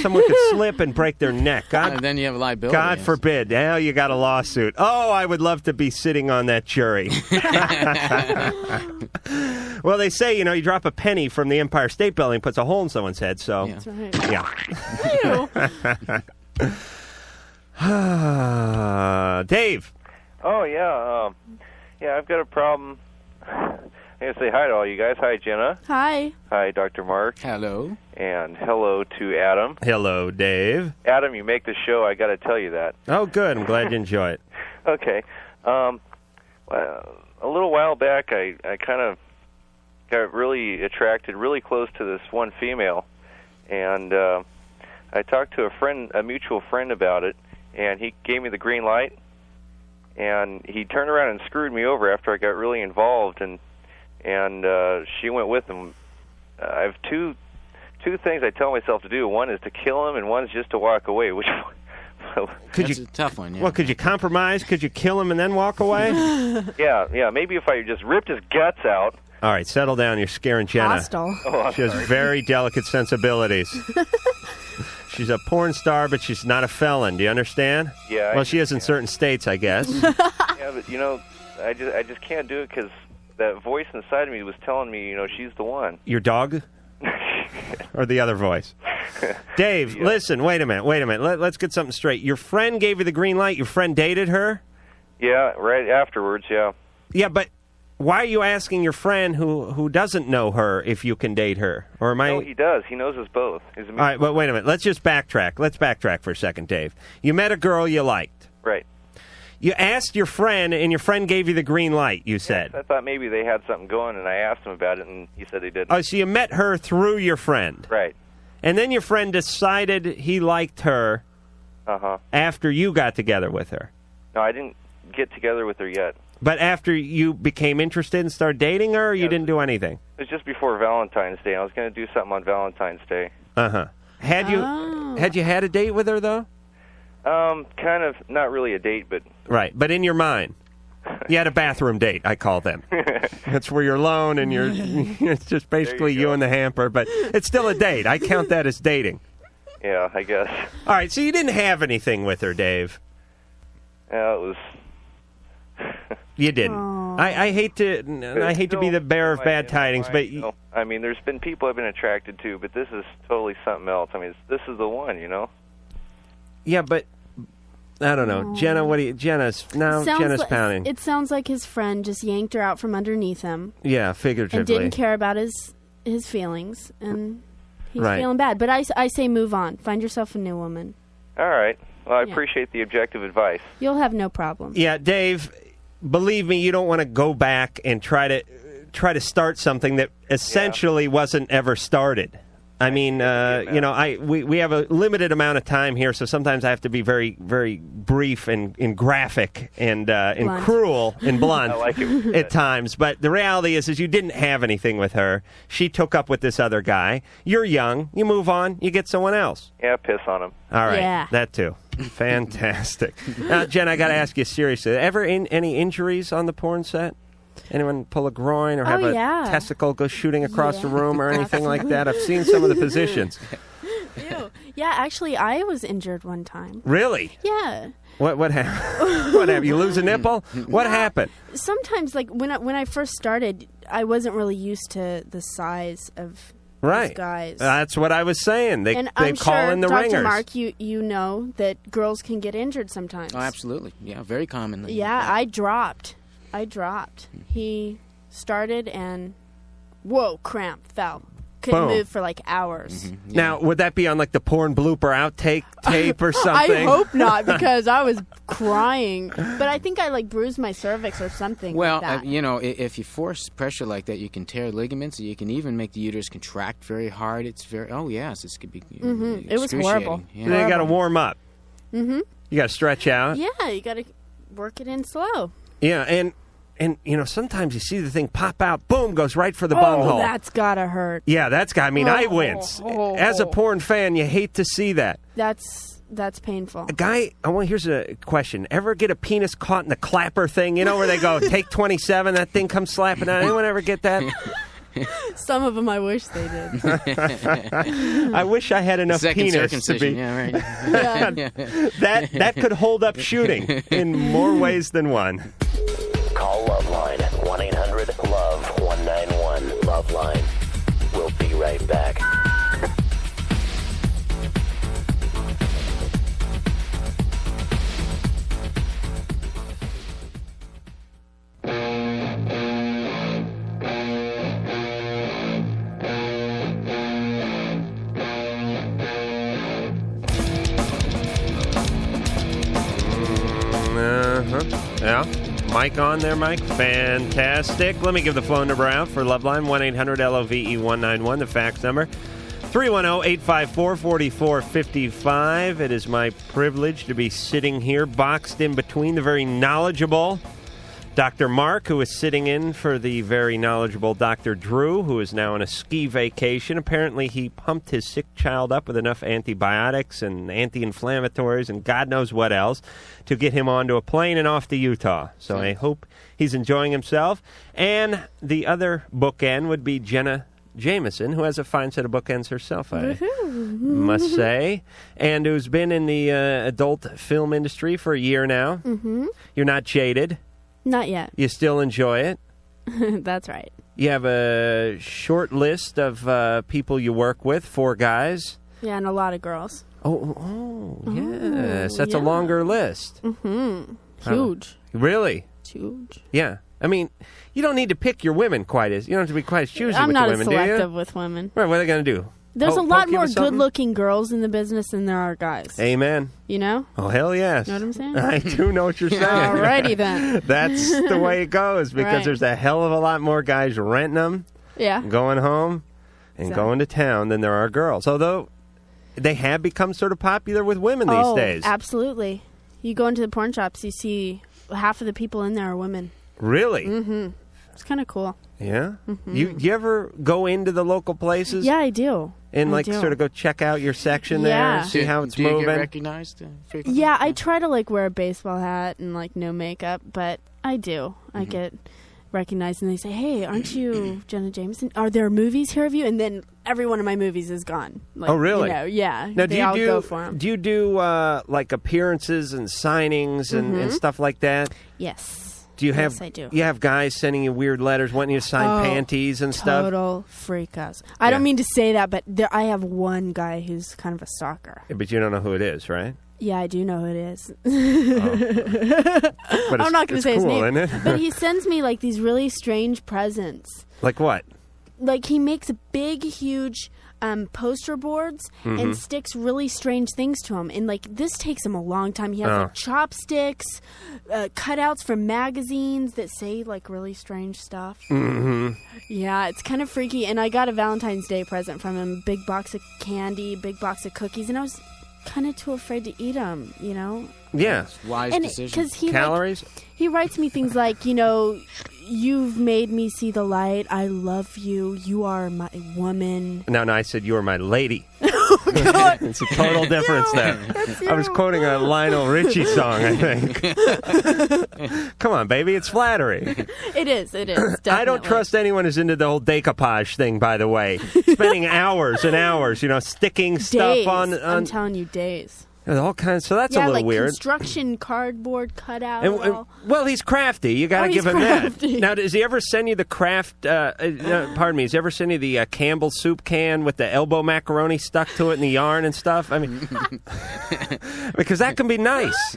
someone could slip and break their neck. And then you have liability. God forbid. Now you got a lawsuit. Oh, I would love to be sitting on that jury. Well, they say, you drop a penny from the Empire State Building, puts a hole in someone's head, so... That's right. Yeah. Dave. Oh, yeah. I've got a problem. I'm going to say hi to all you guys. Hi, Jenna. Hi. Hi, Dr. Mark. Hello. And hello to Adam. Hello, Dave. Adam, you make the show. I got to tell you that. Oh, good. I'm glad you enjoy it. Okay. Well, a little while back, I kind of got really attracted really close to this one female, and I talked to a mutual friend about it, and he gave me the green light, and he turned around and screwed me over after I got really involved, and she went with him. I have two things I tell myself to do. One is to kill him, and one is just to walk away. Which That's a tough one. Yeah. Well, could you compromise? Could you kill him and then walk away? Yeah. Maybe if I just ripped his guts out. All right, settle down. You're scaring Jenna. Hostile. Oh, she has very delicate sensibilities. She's a porn star, but she's not a felon. Do you understand? Yeah. Well, she is in certain states, I guess. Yeah, but I just can't do it because that voice inside of me was telling me, she's the one. Your dog? Or the other voice? Dave, listen, wait a minute. Let's get something straight. Your friend gave you the green light. Your friend dated her? Yeah, right afterwards, yeah. Yeah, but why are you asking your friend who doesn't know her if you can date her? Or am I... No, he does. He knows us both. All right, but wait a minute. Let's just backtrack. Let's backtrack for a second, Dave. You met a girl you liked. Right. You asked your friend, and your friend gave you the green light, you said. Yes, I thought maybe they had something going, and I asked him about it, and he said they didn't. Oh, so you met her through your friend. Right. And then your friend decided he liked her after you got together with her. No, I didn't get together with her yet. But after you became interested and started dating her, or you didn't do anything? It was just before Valentine's Day. I was going to do something on Valentine's Day. Had you had a date with her, though? Kind of, not really a date, but... Right, but in your mind. You had a bathroom date, I call them. That's where you're alone and it's just basically you and the hamper, but it's still a date. I count that as dating. Yeah, I guess. All right, so you didn't have anything with her, Dave. Yeah, it was... You didn't. I hate to be the bearer of bad tidings, but... I mean, there's been people I've been attracted to, but this is totally something else. I mean, this is the one, Yeah, but... I don't know. Jenna, Jenna's pounding. It sounds like his friend just yanked her out from underneath him. Yeah, figuratively. And didn't care about his feelings, and he's Right. feeling bad. But I say move on. Find yourself a new woman. All right. Well, I appreciate the objective advice. You'll have no problem. Yeah, Dave, believe me, you don't want to go back and try to start something that essentially wasn't ever started. I mean, we have a limited amount of time here, so sometimes I have to be very, very brief and graphic and cruel and blunt I like it. at times. But the reality is you didn't have anything with her. She took up with this other guy. You're young. You move on. You get someone else. Yeah, piss on him. All right. Yeah. That too. Fantastic. Now, Jen, I got to ask you seriously. Ever any injuries on the porn set? Anyone pull a groin or have a testicle go shooting across the room or anything like that? I've seen some of the positions. Ew. Yeah, actually, I was injured one time. Really? Yeah. What happened? What happened? You lose a nipple? What happened? Sometimes, like when I first started, I wasn't really used to the size of right. these guys. That's what I was saying. They I'm call sure, in the Dr. ringers. Mark, you know that girls can get injured sometimes. Oh, absolutely. Yeah, very commonly. Yeah, I dropped. He started and, whoa, cramp, fell. Couldn't Boom. move for like hours. Mm-hmm. Yeah. Now, would that be on like the porn blooper outtake tape or something? I hope not, because I was crying. But I think I like bruised my cervix or something. Well, like that. If you force pressure like that, you can tear ligaments. You can even make the uterus contract very hard. It's very. Oh yes, this could be. It was horrible. Yeah. You got to warm up. Mm-hmm. You got to stretch out. Yeah, you got to work it in slow. Yeah, and sometimes you see the thing pop out, boom, goes right for the bunghole. Oh, that's got to hurt. Yeah, I wince. As a porn fan, you hate to see that. That's That's painful. A guy, here's a question. Ever get a penis caught in the clapper thing? You know where they go, take 27, that thing comes slapping out. Anyone ever get that? Some of them I wish they did. I wish I had enough Second penis to circumcision, be... yeah, right. That could hold up shooting in more ways than one. Call LoveLine 1-800-LOVE-191. LoveLine. We'll be right back. Yeah. Mike on there, Mike? Fantastic. Let me give the phone number out for LoveLine, 1-800-LOVE-191, the fax number. 310-854-4455. It is my privilege to be sitting here boxed in between the very knowledgeable Dr. Mark, who is sitting in for the very knowledgeable Dr. Drew, who is now on a ski vacation. Apparently, he pumped his sick child up with enough antibiotics and anti-inflammatories and God knows what else to get him onto a plane and off to Utah. So I hope he's enjoying himself. And the other bookend would be Jenna Jameson, who has a fine set of bookends herself, I must say, and who's been in the adult film industry for a year now. Mm-hmm. You're not jaded. Not yet. You still enjoy it. That's right. You have a short list of people you work with, 4 guys. Yeah, and a lot of girls. Oh, yes. That's a longer list. Mm-hmm. Huge. Really? It's huge. Yeah. I mean, you don't need to pick your women you don't have to be quite as choosy I'm with not the as women, do you? selective with women. Right, what are they going to do? There's a lot poke you more with something? good-looking girls in the business than there are guys. Amen. You know? Oh, hell yes. Know what I'm saying? I do know what you're saying. Alrighty then. That's the way it goes because Right. there's a hell of a lot more guys renting them, going home, and going to town than there are girls. Although they have become sort of popular with women these days. Absolutely. You go into the porn shops, you see half of the people in there are women. Really? Mm-hmm. It's kind of cool. Yeah? Mhm. You ever go into the local places? Yeah, I do. And I do. sort of go check out your section Yeah. there, see how it's Do you moving? get recognized? Frequently? Yeah, I try to wear a baseball hat and no makeup, but I do. I get recognized and they say, "Hey, aren't you Jenna Jameson? Are there movies here of you?" And then every one of my movies is gone. Oh, really? Yeah. Now, they all go for 'em. do you do appearances and signings and stuff like that? Yes. Do you have? Yes, I do. You have guys sending you weird letters, wanting you to sign panties and stuff. Total freakouts. I don't mean to say that, but I have one guy who's kind of a stalker. Yeah, but you don't know who it is, right? Yeah, I do know who it is. But I'm not going to say his cool, name. isn't it? But he sends me these really strange presents. Like what? He makes big, huge poster boards and sticks really strange things to them. And this takes him a long time. He has chopsticks, cutouts from magazines that say really strange stuff. Mm-hmm. Yeah, it's kind of freaky. And I got a Valentine's Day present from him: big box of candy, big box of cookies, and I was kind of too afraid to eat them. You know? Yeah, wise decision. Because he calories. He writes me things like, "You've made me see the light. I love you. You are my woman." No, I said you were my lady. It's a total difference there. I was quoting a Lionel Richie song, I think. Come on, baby, it's flattery. It is, definitely. I don't trust anyone who's into the whole decoupage thing, by the way. Spending hours and hours, sticking stuff Days. on... I'm telling you, days. All kinds. So that's a little weird. Construction cardboard cutout. Well, he's crafty. You got to give him crafty. that. Now, does he ever send you the pardon me, does he ever send you the Campbell soup can with the elbow macaroni stuck to it and the yarn and stuff? I mean, because that can be nice.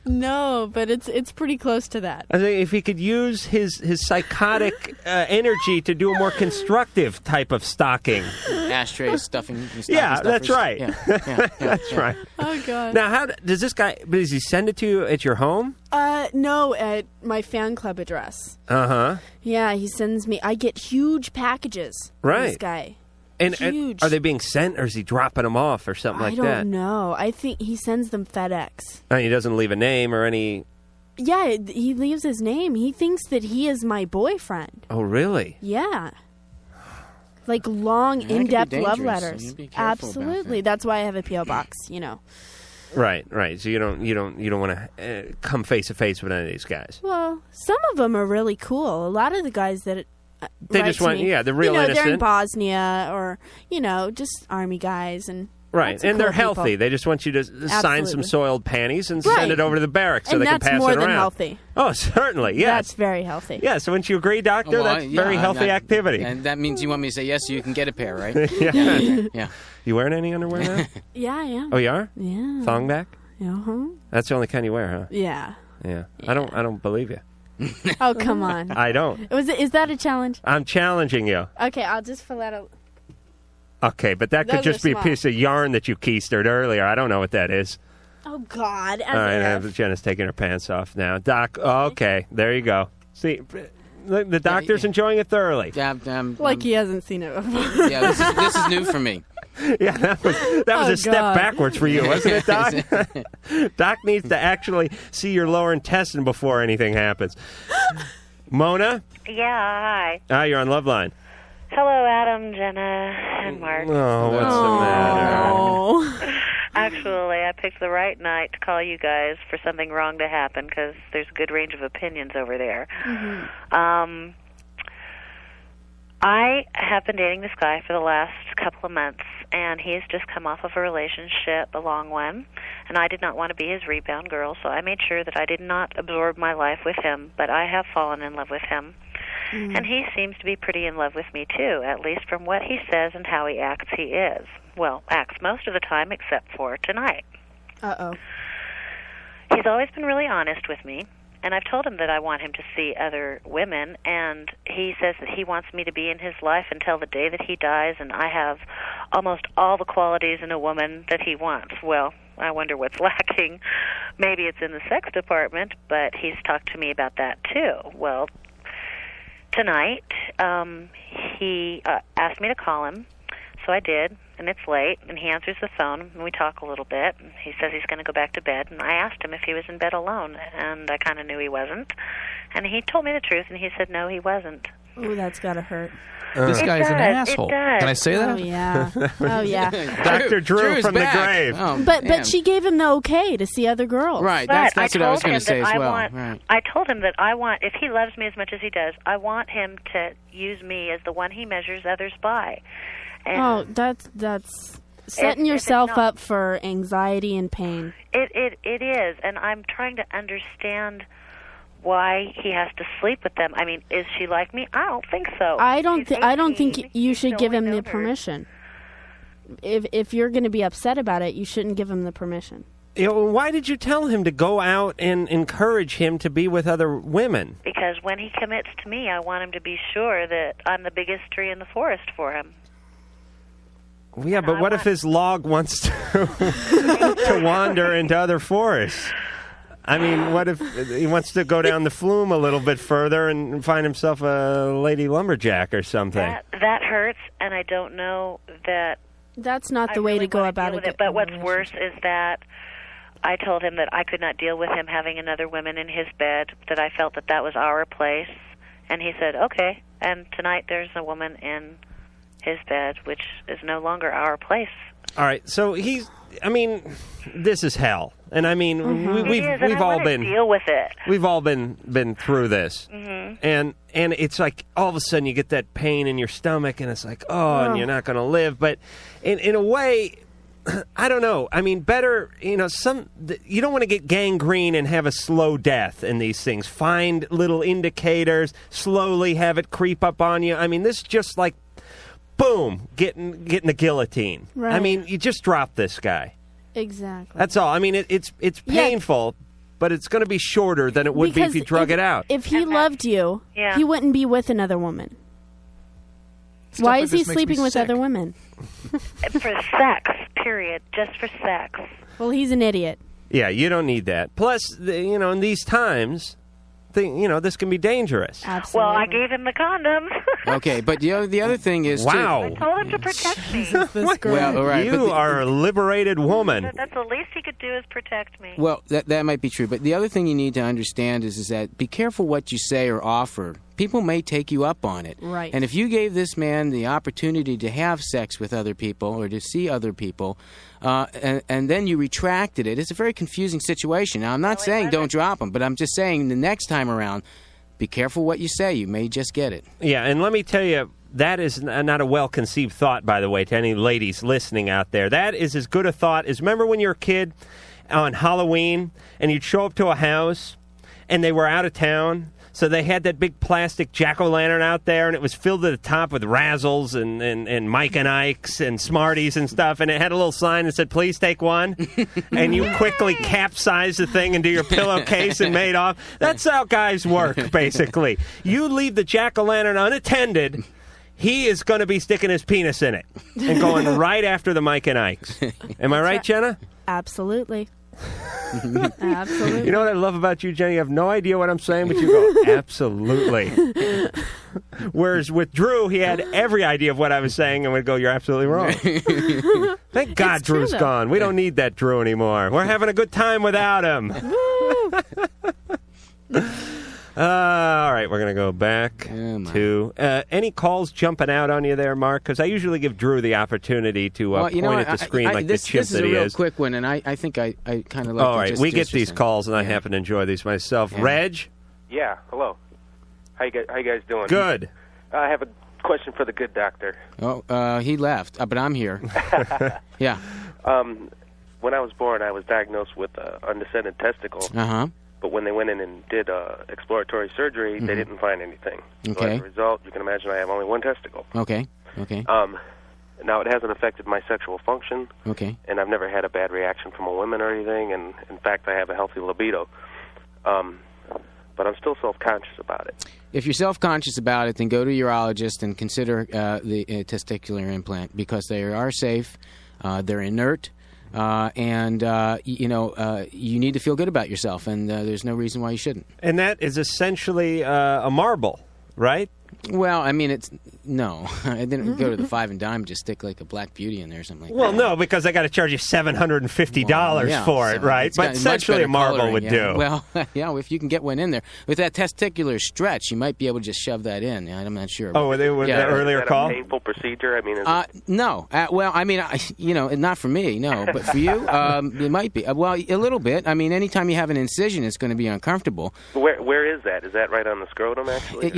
No, but it's pretty close to that. I think if he could use his psychotic energy to do a more constructive type of stocking. Ashtray stuffing. Yeah, that's stuffers. right. Yeah. That's right. Oh, God. Now, how does this guy? Does he send it to you at your home? No, at my fan club address. Uh-huh. Yeah, he sends me. I get huge packages. From Right. this guy. And Huge. are they being sent, or is he dropping them off, or something like I don't that? know. I think he sends them FedEx. He doesn't leave a name or any. Yeah, he leaves his name. He thinks that he is my boyfriend. Oh, really? Yeah. Like long, That could be in-depth love dangerous, so letters. you be careful about Absolutely. That's why I have a P.O. box, Right. So you don't want to come face to face with any of these guys. Well, some of them are really cool. A lot of the guys that They write just to want, me, they're real they're in innocent. Bosnia or just army guys and Right, lots of and they're cool healthy. people. They just want you to sign some Absolutely. soiled panties and Right. send it over to the barracks so And they can that's pass more it than around. healthy. Oh, certainly, yes. That's very healthy. Yes, wouldn't you agree, Doctor? Well, That's yeah, very healthy that- activity. And that means you want me to say yes, so you can get a pair, right? Yeah. Yeah. You wearing any underwear now? Yeah, I am. Oh, you are? Yeah. Thong back? Uh-huh. That's the only kind you wear, huh? Yeah. Yeah. I don't believe you. Oh, come on. I don't. Is that a challenge? I'm challenging you. Okay, I'll just fill out a... Okay, but that could Those just are be small. a piece of yarn that you keistered earlier. I don't know what that is. Oh, God. All right, Jenna's taking her pants off now. Doc, okay, there you go. See, the doctor's enjoying it thoroughly. Like he hasn't seen it before. Yeah, this is new for me. Yeah, that was Oh, a step God. backwards for you, wasn't it, Doc? Doc needs to actually see your lower intestine before anything happens. Mona? Yeah, hi. You're on LoveLine. Hello, Adam, Jenna, and Mark. Oh, what's the matter? Actually, I picked the right night to call you guys for something wrong to happen because there's a good range of opinions over there. I have been dating this guy for the last couple of months, and he's just come off of a relationship, a long one, and I did not want to be his rebound girl, so I made sure that I did not absorb my life with him, but I have fallen in love with him. And he seems to be pretty in love with me, too, at least from what he says and how he acts, he is. Well, acts most of the time except for tonight. Uh-oh. He's always been really honest with me, and I've told him that I want him to see other women, and he says that he wants me to be in his life until the day that he dies, and I have almost all the qualities in a woman that he wants. Well, I wonder what's lacking. Maybe it's in the sex department, but he's talked to me about that, too. Well, tonight, he asked me to call him, so I did, and it's late, and he answers the phone, and we talk a little bit, and he says he's going to go back to bed, and I asked him if he was in bed alone, and I kind of knew he wasn't, and he told me the truth, and he said no, he wasn't. Ooh, that's got to hurt. This guy's an asshole. It does. Can I say that? Oh, yeah. Oh, yeah. Dr. Drew Drew's from back. the grave. Oh, But she gave him the okay to see other girls. Right, But that's what I was told going to him say that as well. want, I told him that I want, if he loves me as much as he does, I want him to use me as the one he measures others by. And Oh, that's setting if it's yourself not- up for anxiety and pain. It is, and I'm trying to understand why he has to sleep with them. I mean, is she like me? I don't think so. I don't She's think you should give him the permission. If you're going to be upset about it, you shouldn't give him the permission. Why did you tell him to go out and encourage him to be with other women? Because when he commits to me, I want him to be sure that I'm the biggest tree in the forest for him. Yeah, but what if his log wants to wander into other forests? I mean, what if he wants to go down the flume a little bit further and find himself a lady lumberjack or something? That hurts, and I don't know that. That's not the way to go about it. But what's worse is that I told him that I could not deal with him having another woman in his bed, that I felt that that was our place. And he said, okay. And tonight there's a woman in his bed, which is no longer our place. All right, so this is hell. And I mean, we've I all want to been deal with it. We've all been through this. Mm-hmm. And it's like all of a sudden you get that pain in your stomach and it's like, and you're not going to live, but in a way I don't know. I mean, better, you don't want to get gangrene and have a slow death in these things. Find little indicators, slowly have it creep up on you. I mean, this is just like boom, getting the guillotine. Right. I mean, you just drop this guy. Exactly. That's all. I mean, it's painful, but it's going to be shorter than it would be if you drug it out. If he loved you, he wouldn't be with another woman. Stuff Why like is he this makes me sleeping with sick. other women? For sex, period. Just for sex. Well, he's an idiot. Yeah, you don't need that. Plus, in these times, this can be dangerous. Absolutely. Well, I gave him the condoms. Okay, but the other thing is Wow. I told him to protect me. Well, all right, you but are a liberated woman. That's the least he could do is protect me. Well, that might be true, but the other thing you need to understand is that be careful what you say or offer, people may take you up on it. Right. And if you gave this man the opportunity to have sex with other people or to see other people, and then you retracted it, it's a very confusing situation. Now, I'm not saying don't drop him, but I'm just saying the next time around, be careful what you say. You may just get it. Yeah, and let me tell you, that is not a well-conceived thought, by the way, to any ladies listening out there. That is as good a thought as, remember when you were a kid on Halloween and you'd show up to a house and they were out of town, so they had that big plastic jack-o'-lantern out there, and it was filled to the top with Razzles and Mike and Ikes and Smarties and stuff, and it had a little sign that said, please take one, and you quickly capsize the thing into your pillowcase and made off. That's how guys work, basically. You leave the jack-o'-lantern unattended, he is going to be sticking his penis in it and going right after the Mike and Ikes. Am I right, Jenna? Absolutely. Absolutely. You know what I love about you, Jenny? You have no idea what I'm saying, but you go, absolutely. Whereas with Drew, he had every idea of what I was saying and would go, you're absolutely wrong. Thank God It's true, Drew's though. gone. We don't need that Drew anymore. We're having a good time without him. All right, we're going to go back to any calls jumping out on you there, Mark? Because I usually give Drew the opportunity to point at the screen like the chimp this is that a he real is. quick one, and I think I kind of like All to right, just we get just these listen. calls, and I happen to enjoy these myself. Yeah. Reg? Yeah, hello. How you guys doing? Good. I have a question for the good doctor. Oh, he left, but I'm here. Yeah. When I was born, I was diagnosed with undescended testicle. Uh-huh. But when they went in and did exploratory surgery, they didn't find anything. So Okay. as a result, you can imagine I have only one testicle. Okay. Now, it hasn't affected my sexual function, Okay. and I've never had a bad reaction from a woman or anything, and in fact, I have a healthy libido. But I'm still self-conscious about it. If you're self-conscious about it, then go to a urologist and consider the testicular implant because they are safe, they're inert, and you need to feel good about yourself, and there's no reason why you shouldn't. And that is essentially a marble, right? Well, I mean, no. I didn't go to the Five and Dime, just stick like a Black Beauty in there or something like Well, that. no, because I got to charge you $750 for it, right? It's got But much essentially better a marble coloring, would yeah. do. Well, yeah, if you can get one in there. With that testicular stretch, you might be able to just shove that in. I'm not sure. Oh, were they with that earlier Is that call? a painful procedure? I mean, is No. Well, I mean, not for me, no. But for you, it might be. Well, a little bit. I mean, anytime you have an incision, it's going to be uncomfortable. where is that? Is that right on the scrotum, actually?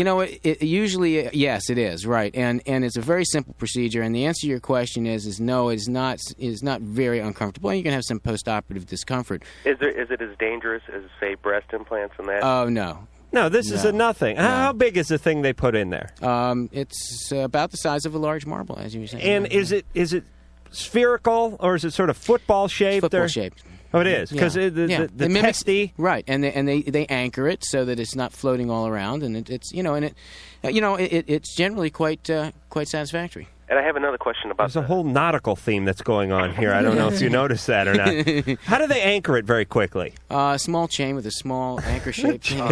It usually, yes, it is, right. And it's a very simple procedure. And the answer to your question is no, it is not very uncomfortable. And you can have some postoperative discomfort. Is it as dangerous as, say, breast implants and that? Oh, no. No, this is a nothing. How big is the thing they put in there? It's about the size of a large marble, as you were saying. And is it spherical or is it sort of football shaped? Football shaped. Oh, it is because the It mimics, testy, right? And they anchor it so that it's not floating all around, and it's generally quite satisfactory. And I have another question about There's a whole nautical theme that's going on here. I don't know if you noticed that or not. How do they anchor it very quickly? A small chain with a small anchor shape. No.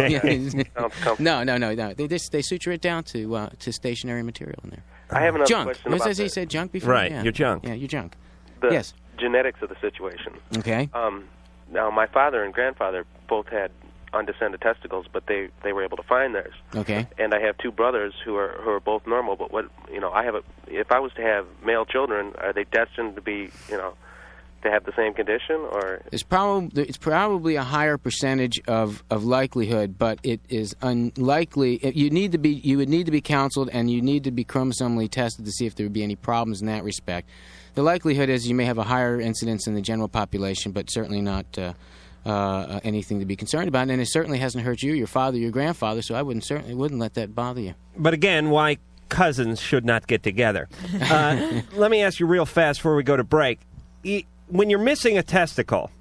They suture it down to stationary material in there. I have another junk. question about As he said, junk before. Right, Yeah. your junk. Yeah, your junk. the Yes. genetics of the situation. Okay. Now, my father and grandfather both had undescended testicles, but they were able to find theirs. Okay. And I have two brothers who are both normal. But if I was to have male children, are they destined to be to have the same condition, or It's probably a higher percentage of likelihood, but it is unlikely. You would need to be counseled, and you need to be chromosomally tested to see if there would be any problems in that respect. The likelihood is you may have a higher incidence in the general population, but certainly not anything to be concerned about. And it certainly hasn't hurt you, your father, your grandfather. So I wouldn't let that bother you. But again, why cousins should not get together? Let me ask you real fast before we go to break. When you're missing a testicle,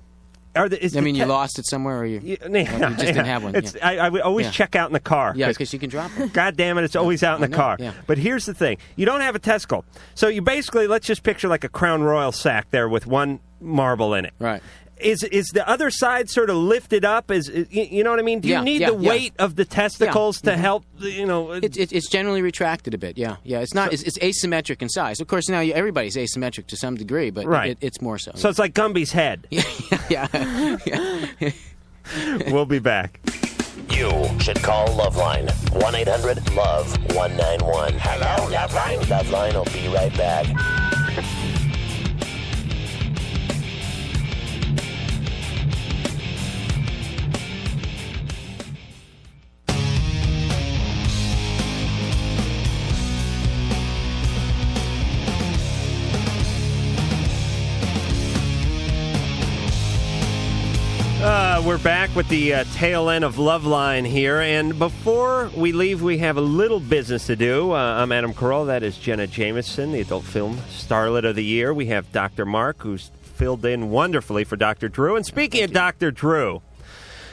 you lost it somewhere, or you just didn't have one. I would always check out in the car. Yeah, because you can drop it. God damn it, it's always out in the car. Yeah. But here's the thing. You don't have a testicle. So you basically, let's just picture like a Crown Royal sack there with one marble in it. Right. Is the other side sort of lifted up? You know what I mean? Do you need the weight of the testicles to help? It's generally retracted a bit. Yeah. It's not. It's asymmetric in size. Of course, now everybody's asymmetric to some degree, but it's more so. So it's like Gumby's head. Yeah. We'll be back. You You should call LoveLine. 1-800-LOVE-191. Hello, LoveLine? LoveLine will be right back. We're back with the tail end of LoveLine here, and before we leave, we have a little business to do. I'm Adam Carolla. That is Jenna Jameson, the adult film starlet of the year. We have Dr. Mark, who's filled in wonderfully for Dr. Drew. And speaking of Dr. Drew,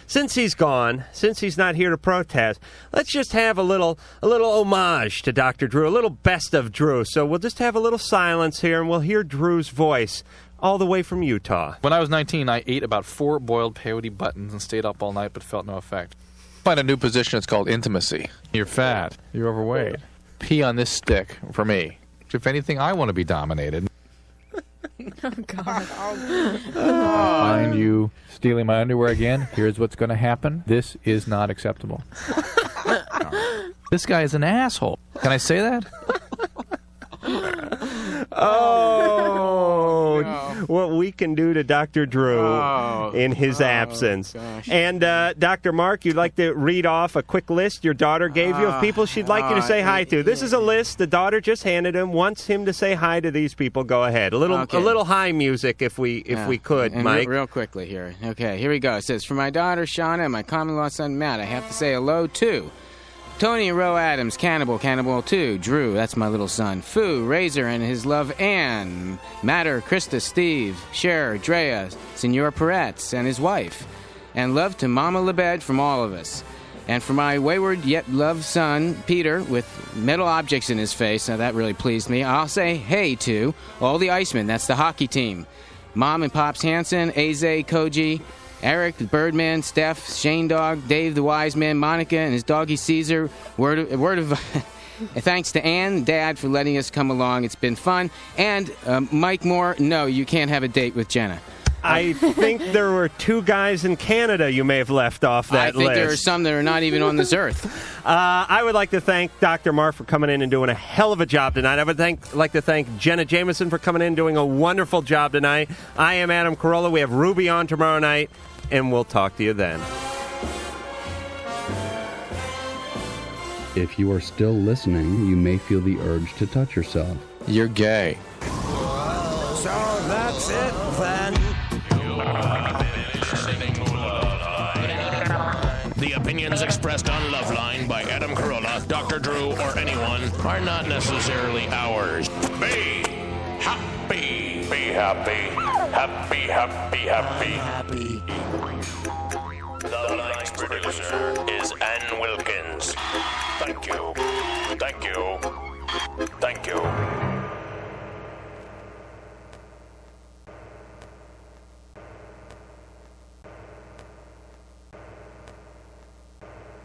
since he's gone, since he's not here to protest, let's just have a little homage to Dr. Drew, a little best of Drew. So we'll just have a little silence here, and we'll hear Drew's voice all the way from Utah. When I was 19, I ate about 4 boiled peyote buttons and stayed up all night but felt no effect. Find a new position. It's called intimacy. You're fat. You're overweight. Pee on this stick for me. If anything, I want to be dominated. Oh, God. Find you stealing my underwear again. Here's what's going to happen. This is not acceptable. This guy is an asshole. Can I say that? Oh, what we can do to Dr. Drew in his absence. Gosh. And Dr. Mark, you'd like to read off a quick list your daughter gave you of people she'd like you to say hi to. This is a list the daughter just handed him. Wants him to say hi to these people. Go ahead. A little hi music if we could, and Mike. Real quickly here. Okay, here we go. It says, for my daughter Shauna and my common-law son Matt, I have to say hello to Tony and Roe Adams, Cannibal 2, Drew, that's my little son, Foo, Razor and his love Ann, Matter, Krista, Steve, Cher, Drea, Senor Peretz and his wife, and love to Mama Lebed from all of us. And for my wayward yet loved son, Peter, with metal objects in his face, now that really pleased me, I'll say hey to all the Icemen, that's the hockey team, Mom and Pops Hansen, Aze, Koji, Eric, the Birdman, Steph, Shane Dog, Dave, the Wise Man, Monica, and his doggy Caesar. Word of thanks to Ann and Dad for letting us come along. It's been fun. And Mike Moore, no, you can't have a date with Jenna. I think there were 2 guys in Canada you may have left off that list. I think there are some that are not even on this earth. I would like to thank Dr. Mark for coming in and doing a hell of a job tonight. I would like to thank Jenna Jameson for coming in and doing a wonderful job tonight. I am Adam Carolla. We have Ruby on tomorrow night, and we'll talk to you then. If you are still listening, you may feel the urge to touch yourself. You're gay. So that's it then. The opinions expressed on LoveLine by Adam Carolla, Dr. Drew, or anyone are not necessarily ours. Be happy. Be happy. Happy, happy, happy. LoveLine's producer is Ann Wilkins. Thank you. Thank you. Thank you.